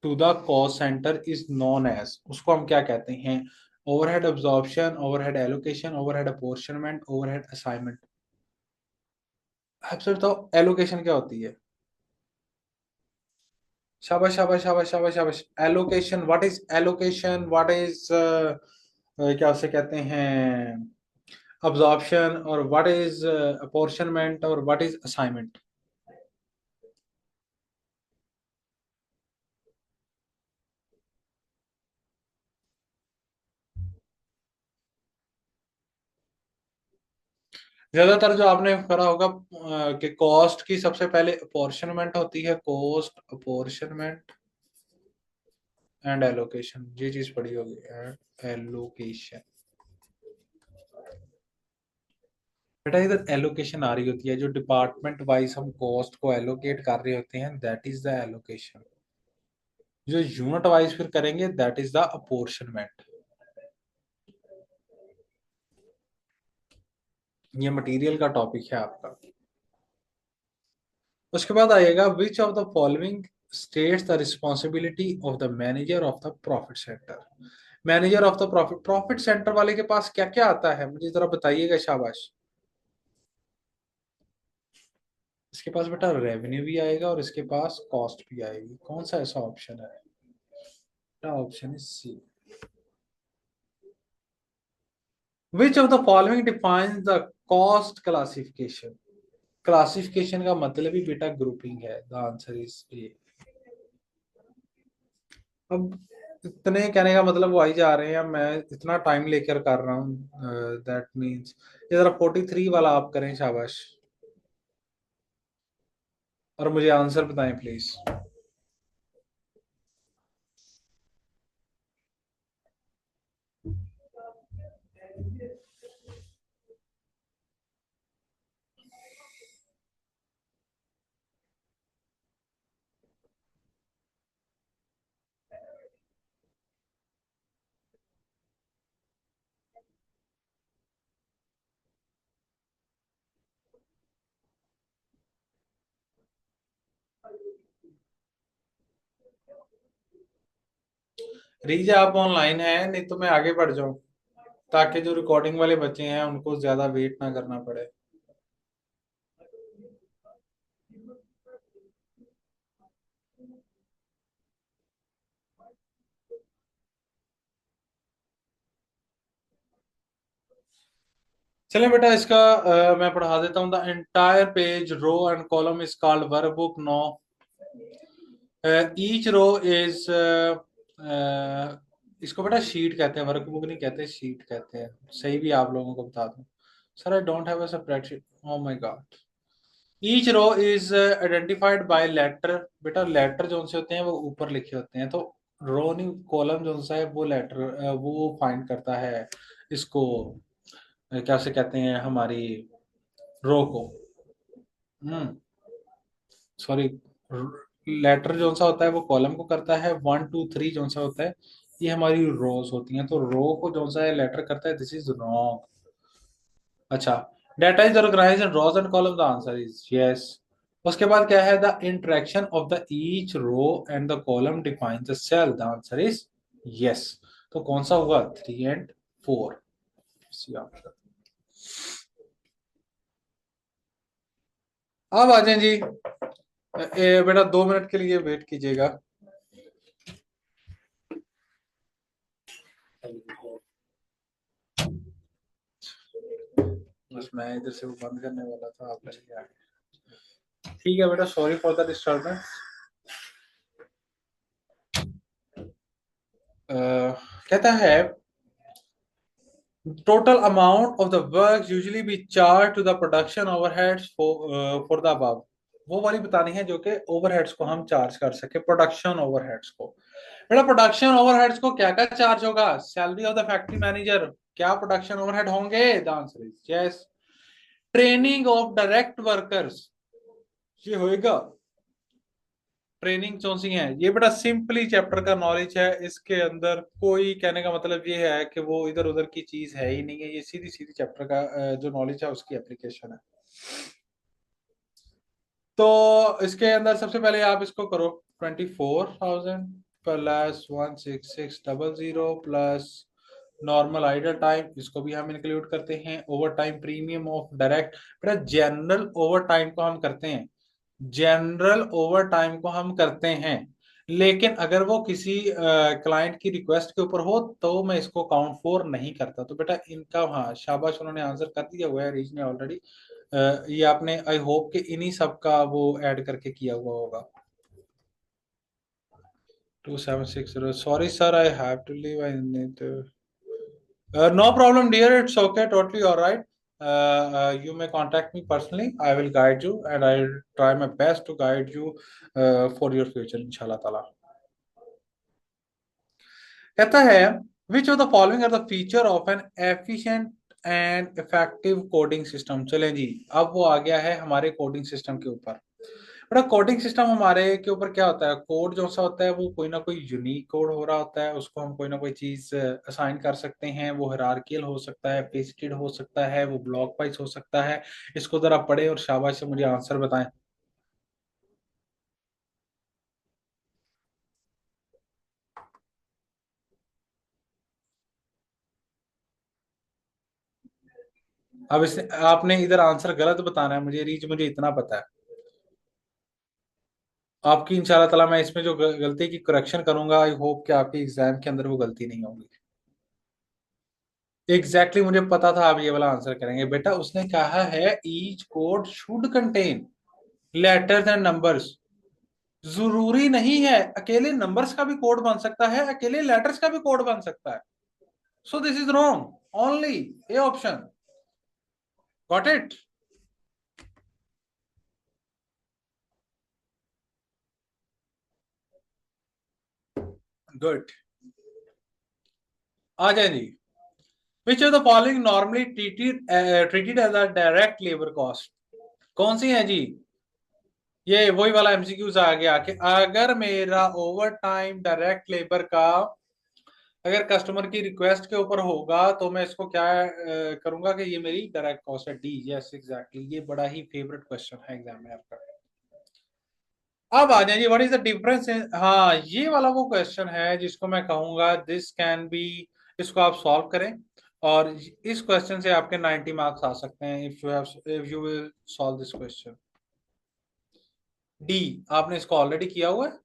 to the cost centre is known as, उसको हम क्या कहते हैं? Overhead absorption, overhead allocation, overhead apportionment, overhead assignment. आपसे बताओ एलोकेशन क्या होती है? शाबाश शाबाश शाबाश शाबाश शाबाश। Allocation, what is allocation, what is क्या उसे कहते हैं, अब्जॉर्प्शन, और व्हाट इज अपोर्शनमेंट, और व्हाट इज असाइनमेंट? ज्यादातर जो आपने करा होगा कि कॉस्ट की सबसे पहले अपोर्शनमेंट होती है, कॉस्ट अपोर्शनमेंट एंड एलोकेशन, ये चीज पड़ी होगी, एंड एलोकेशन। बेटा इधर एलोकेशन आ रही होती है, जो डिपार्टमेंट वाइज हम कॉस्ट को एलोकेट कर रहे होते हैं, दैट इज द एलोकेशन। जो यूनिट वाइज फिर करेंगे, दैट इज द अपोर्शनमेंट। ये मटेरियल का टॉपिक है आपका। उसके बाद आएगा, विच of the following states the responsibility of the manager of the profit centre? Manager of the profit profit centre वाले के पास क्या क्या आता है, मुझे जरा बताइएगा, शाबाश। इसके पास बेटा रेवेन्यू भी आएगा और इसके पास कॉस्ट भी आएगी, कौन सा ऐसा ऑप्शन है? Option is C. Which of the following defines the cost classification? Classification का मतलब ही बेटा ग्रुपिंग है। The answer is A. अब इतने कहने का मतलब वो आई जा रहे हैं, मैं इतना टाइम लेकर कर रहा हूँ। दैट मीन्स ये जरा 43 वाला आप करें, शाबाश। और मुझे आंसर बताएं प्लीज। रीजा आप ऑनलाइन है? नहीं तो मैं आगे बढ़ जाऊं, ताकि जो रिकॉर्डिंग वाले बच्चे हैं उनको ज्यादा वेट ना करना पड़े। चलें बेटा, इसका मैं पढ़ा देता हूँ। The entire page row and column is called work book. No, each row is, इसको बेटा शीट कहते हैं, वर्क बुक नहीं कहते, शीट कहते हैं। सही भी आप लोगों को बता दूं। Sir I don't have a spreadsheet. Oh my god. Each row is identified by letter. बेटा लेटर जो से होते हैं वो ऊपर लिखे होते हैं, तो रो नहीं, कॉलम जो सा है वो लेटर वो फाइंड करता है इसको, क्या से कहते हैं, हमारी रो को। हम्म, सॉरी, लेटर जो सा होता है वो कॉलम को करता है। 1 2 3 जो सा होता है ये हमारी रोज होती हैं, तो रो को जो सा है लेटर करता है। This is wrong. अच्छा, data is organized in rows and column. The answer is yes. उसके बाद क्या है? The interaction of the each row and the column define the cell. The answer is yes. तो कौन सा हुआ? 3 और 4, सी ऑप्शन। अब आ जाए जी। बेटा 2 मिनट के लिए वेट कीजिएगा। बस मैं इधर से वो बंद करने वाला था, आप पहले आ गए। ठीक है बेटा, सॉरी फॉर द डिस्टर्बेंस। कहता है total amount of the work usually be charged to the production overheads for the above। वो वाली बतानी है जो कि ओवरहेड्स को हम चार्ज कर सके, प्रोडक्शन ओवरहेड्स को। बेटा प्रोडक्शन ओवरहेड्स को क्या क्या चार्ज होगा? Salary of the factory manager. क्या प्रोडक्शन ओवरहेड होंगे? The answer is yes. Training of direct workers, ये होएगा। ट्रेनिंग कौन सी है? ये बेटा सिंपली चैप्टर का नॉलेज है, इसके अंदर कोई कहने का मतलब ये है कि वो इधर उधर की चीज है ही नहीं है। ये सीधी सीधी चैप्टर का जो नॉलेज है उसकी एप्लीकेशन है। तो इसके अंदर सबसे पहले आप इसको करो। 24,000 plus 16600 plus normal idle time, इसको भी हम इंक्लूड करते हैं। Over time premium of direct, बेटा जनरल ओवर टाइम को हम करते हैं, जनरल ओवर टाइम को हम करते हैं। लेकिन अगर वो किसी क्लाइंट की रिक्वेस्ट के ऊपर हो तो मैं इसको काउंट फॉर नहीं करता। तो बेटा इनका, हाँ शाबाश, उन्होंने आंसर कर दिया हुआ है रीच ने ऑलरेडी। ये आपने आई होप कि इन्हीं सब का वो ऐड करके किया हुआ होगा। 2760, sorry sir I have to leave, I need. No problem, dear. It's okay. Totally all right. You may contact me personally. I will guide you, and I'll try my best to guide you for your future, inshallah ताला। कहता है which of the following are the feature of an efficient and effective coding system। चलें जी, अब वो आ गया है हमारे कोडिंग सिस्टम के ऊपर। बड़ा कोडिंग सिस्टम हमारे के ऊपर क्या होता है? कोड जो सा होता है वो कोई ना कोई यूनिक कोड हो रहा होता है, उसको हम कोई ना कोई चीज असाइन कर सकते हैं। वो हायरार्कियल हो सकता है, पेस्टेड हो सकता है, वो ब्लॉक वाइज हो सकता है। इसको जरा पढ़े और शाबाश से मुझे आंसर बताएं। अब इस आपने इधर आंसर गलत बताना है मुझे रीच, मुझे इतना पता है। आपकी इंशाल्लाह ताला मैं इसमें जो गलती की करेक्शन करूंगा, आई होप कि आपके एग्जाम के अंदर वो गलती नहीं होगी। एग्जैक्टली मुझे पता था आप ये वाला आंसर करेंगे बेटा। उसने कहा है each code should contain letters and numbers. जरूरी नहीं है अकेले नंबर्स का भी कोड बन सकता है, अकेले लेटर्स का भी कोड बन सकता है। So this is wrong, only A option. Got it? Good. आ जाए जी। Which of the following normally treated as a direct labour cost? कौन सी है जी? ये वही वाला एमसीक्यूज आ गया कि अगर मेरा ओवर टाइम डायरेक्ट लेबर का अगर कस्टमर की रिक्वेस्ट के ऊपर होगा तो मैं इसको क्या करूंगा कि ये मेरी डायरेक्ट कॉस्ट है। D, yes exactly. ये बड़ा ही फेवरेट क्वेश्चन है एग्जाम में आपका। अब आ जाए जी, what is the difference in, हाँ ये वाला वो क्वेश्चन है जिसको मैं कहूंगा दिस कैन बी। इसको आप सॉल्व करें और इस क्वेश्चन से आपके 90 मार्क्स आ सकते हैं if you will solve this question. D, आपने इसको ऑलरेडी किया हुआ है।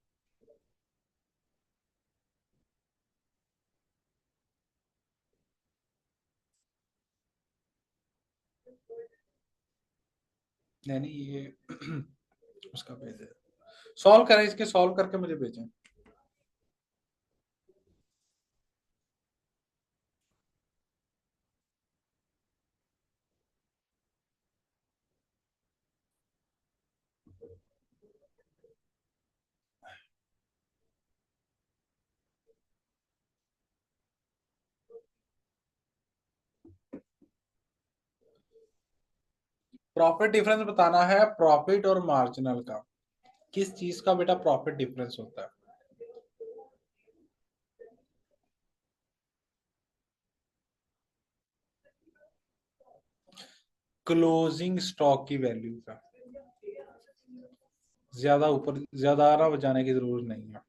नहीं नहीं, ये उसका भेज है। सॉल्व करें, इसके सॉल्व करके मुझे भेजें। प्रॉफिट डिफरेंस बताना है, प्रॉफिट और मार्जिनल का। किस चीज का बेटा प्रॉफिट डिफरेंस होता है? क्लोजिंग स्टॉक की वैल्यू का। ज्यादा ऊपर ज्यादा ना जाने की जरूरत नहीं है।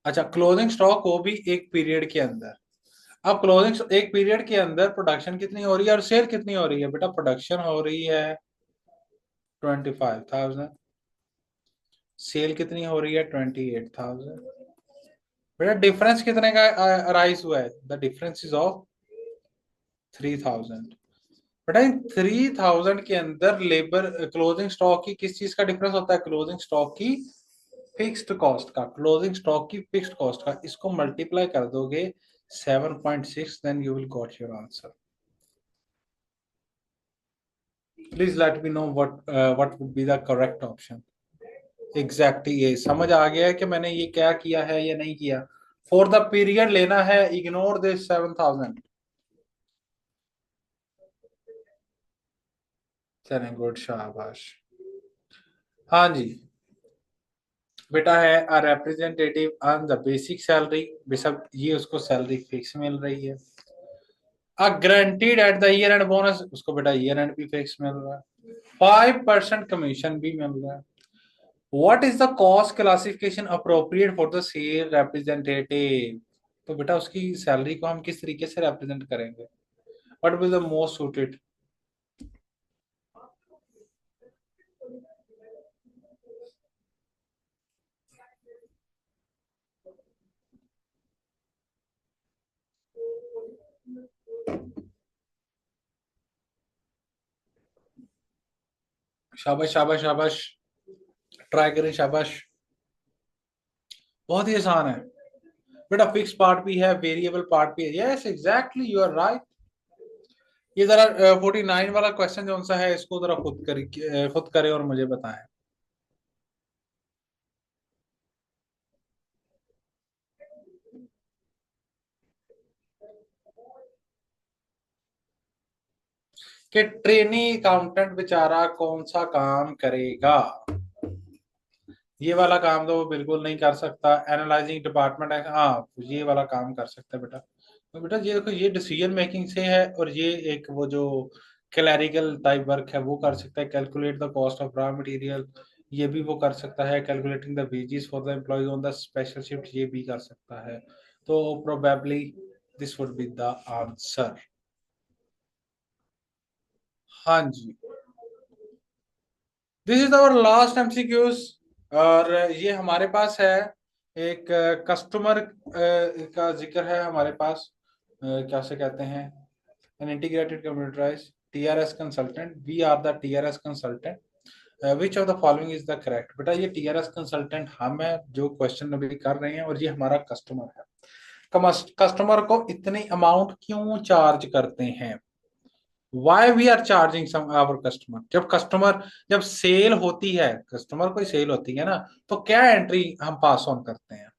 अच्छा, क्लोजिंग स्टॉक हो भी एक पीरियड के अंदर। अब क्लोजिंग एक पीरियड के अंदर प्रोडक्शन कितनी हो रही है और सेल कितनी हो रही है? बेटा प्रोडक्शन हो रही है 25,000, सेल कितनी हो रही है 28,000। बेटा डिफरेंस कितने का अराइज हुआ है? The difference is of 3,000। बेटा इन 3,000 के अंदर लेबर क्लोजिंग स्टॉक की किस चीज का डिफरेंस होता है? क्लोजिंग स्टॉक की फिक्स्ड कॉस्ट का। क्लोजिंग स्टॉक की फिक्स्ड कॉस्ट का, इसको मल्टीप्लाई कर दोगे 7.6, then you will got your answer. Please let me know what would be the correct option. Exactly, ये समझ आ गया है कि मैंने ये क्या किया है या नहीं किया। फॉर द पीरियड लेना है, इग्नोर दिस 7,000। चलें, गुड, शाबाश। हाँ जी। बेटा है a representative earn the basic salary, बेशक ये उसको सैलरी फिक्स मिल रही है। A guaranteed at the year end bonus, उसको बेटा ईयर एंड भी फिक्स मिल रहा है। 5% कमीशन भी मिल रहा है। What is the cost classification appropriate for the sale representative? तो बेटा उसकी सैलरी को हम किस तरीके से रिप्रेजेंट करेंगे? What will the most suited? शाबाश शाबाश शाबाश, ट्राई करें, शाबाश। बहुत ही आसान है बेटा। फिक्स पार्ट भी है, वेरिएबल पार्ट भी है। Yes exactly, you are right. ये जरा 49 वाला क्वेश्चन जो सा है इसको जरा खुद करे और मुझे बताएं। कि ट्रेनी अकाउंटेंट बेचारा कौन सा काम करेगा? ये वाला काम तो वो बिल्कुल नहीं कर सकता। एनालाइजिंग डिपार्टमेंट है, हाँ ये वाला काम कर सकता है बेटा। तो बेटा ये देखो, ये डिसीजन मेकिंग से है और ये एक वो जो क्लैरिकल टाइप वर्क है वो कर सकता है। Calculate the cost of raw material, ये भी वो कर सकता है। Calculating the wages for the employees on the special shift, ये भी कर सकता है। तो probably this would be the answer. हाँ जी। This is our last MCQs. और ये हमारे पास है एक कस्टमर का जिक्र है हमारे पास, क्या से कहते हैं, an integrated computerise TRS consultant, we are the TRS consultant, which of the following is the correct. बेटा ये टीआरएस कंसल्टेंट हम है जो क्वेश्चन अभी कर रहे हैं, और ये हमारा कस्टमर है। कस्टमर को इतनी अमाउंट क्यों चार्ज करते हैं? Why we are charging some our customer? जब सेल होती है, कस्टमर को सेल होती है ना, तो क्या एंट्री हम पास ऑन करते हैं?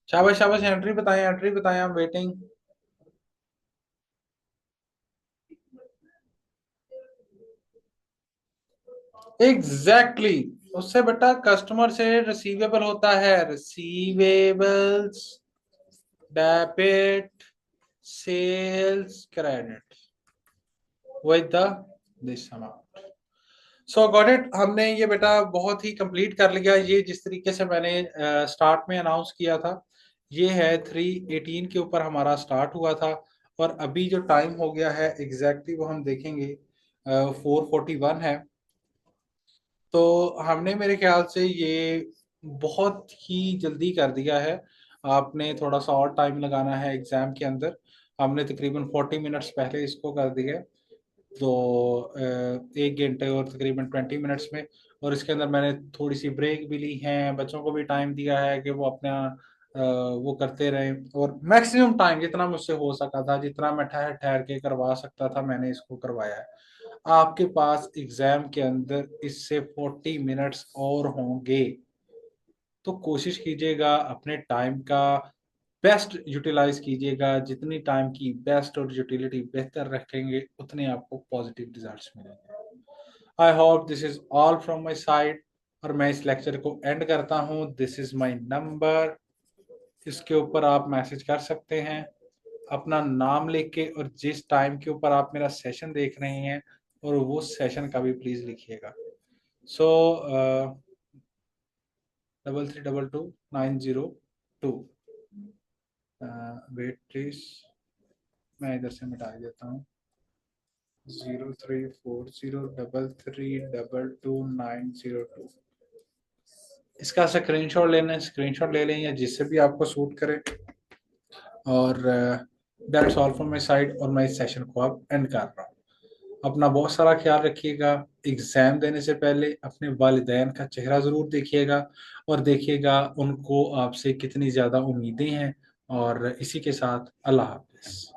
शाबाश शाबाश, एंट्री बताएं, हम वेटिंग। Exactly exactly। उससे बेटा कस्टमर से रिसीवेबल होता है, receivables, debit, sales, credit with the this amount. So got it. हमने ये बेटा बहुत ही कंप्लीट कर लिया। ये जिस तरीके से मैंने स्टार्ट में अनाउंस किया था, ये है 3:18 के ऊपर हमारा स्टार्ट हुआ था, और अभी जो टाइम हो गया है एग्जैक्टली वो हम देखेंगे 4:41 है। तो हमने मेरे ख्याल से ये बहुत ही जल्दी कर दिया है। आपने थोड़ा सा और टाइम लगाना है एग्जाम के अंदर। हमने तकरीबन 40 मिनट्स पहले इसको कर दिया, तो 1 घंटे और तकरीबन 20 मिनट्स में। और इसके अंदर मैंने थोड़ी सी ब्रेक भी ली है, बच्चों को भी टाइम दिया है कि वो अपना वो करते रहें, और मैक्सिमम टाइम जितना मुझसे हो सका था, जितना मैं ठहर ठहर के करवा सकता था, मैंने इसको करवाया है। आपके पास एग्जाम के अंदर इससे 40 मिनट्स और होंगे, तो कोशिश कीजिएगा अपने टाइम का बेस्ट यूटिलाइज कीजिएगा। जितनी टाइम की बेस्ट और यूटिलिटी बेहतर रखेंगे, उतने आपको पॉजिटिव रिजल्ट्स मिलेंगे। I hope this is all from my side, और मैं इस लेक्चर को एंड करता हूँ। दिस इज माई नंबर, इसके ऊपर आप मैसेज कर सकते हैं अपना नाम लिख के, और जिस टाइम के ऊपर आप मेरा सेशन देख रहे हैं, और वो सेशन का भी प्लीज लिखिएगा। सो 3322 902। वेट प्लीज, मैं इधर से मिटा देता हूँ। 03403322 इसका स्क्रीनशॉट लेना, स्क्रीनशॉट ले लें, या जिससे भी आपको सूट करे। और that's all from my side, और मैं इस सेशन को अब एंड कर रहा हूँ। अपना बहुत सारा ख्याल रखिएगा। एग्जाम देने से पहले अपने वालिदैन का चेहरा जरूर देखिएगा, और देखिएगा उनको आपसे कितनी ज्यादा उम्मीदें हैं। और इसी के साथ अल्लाह हाफिज।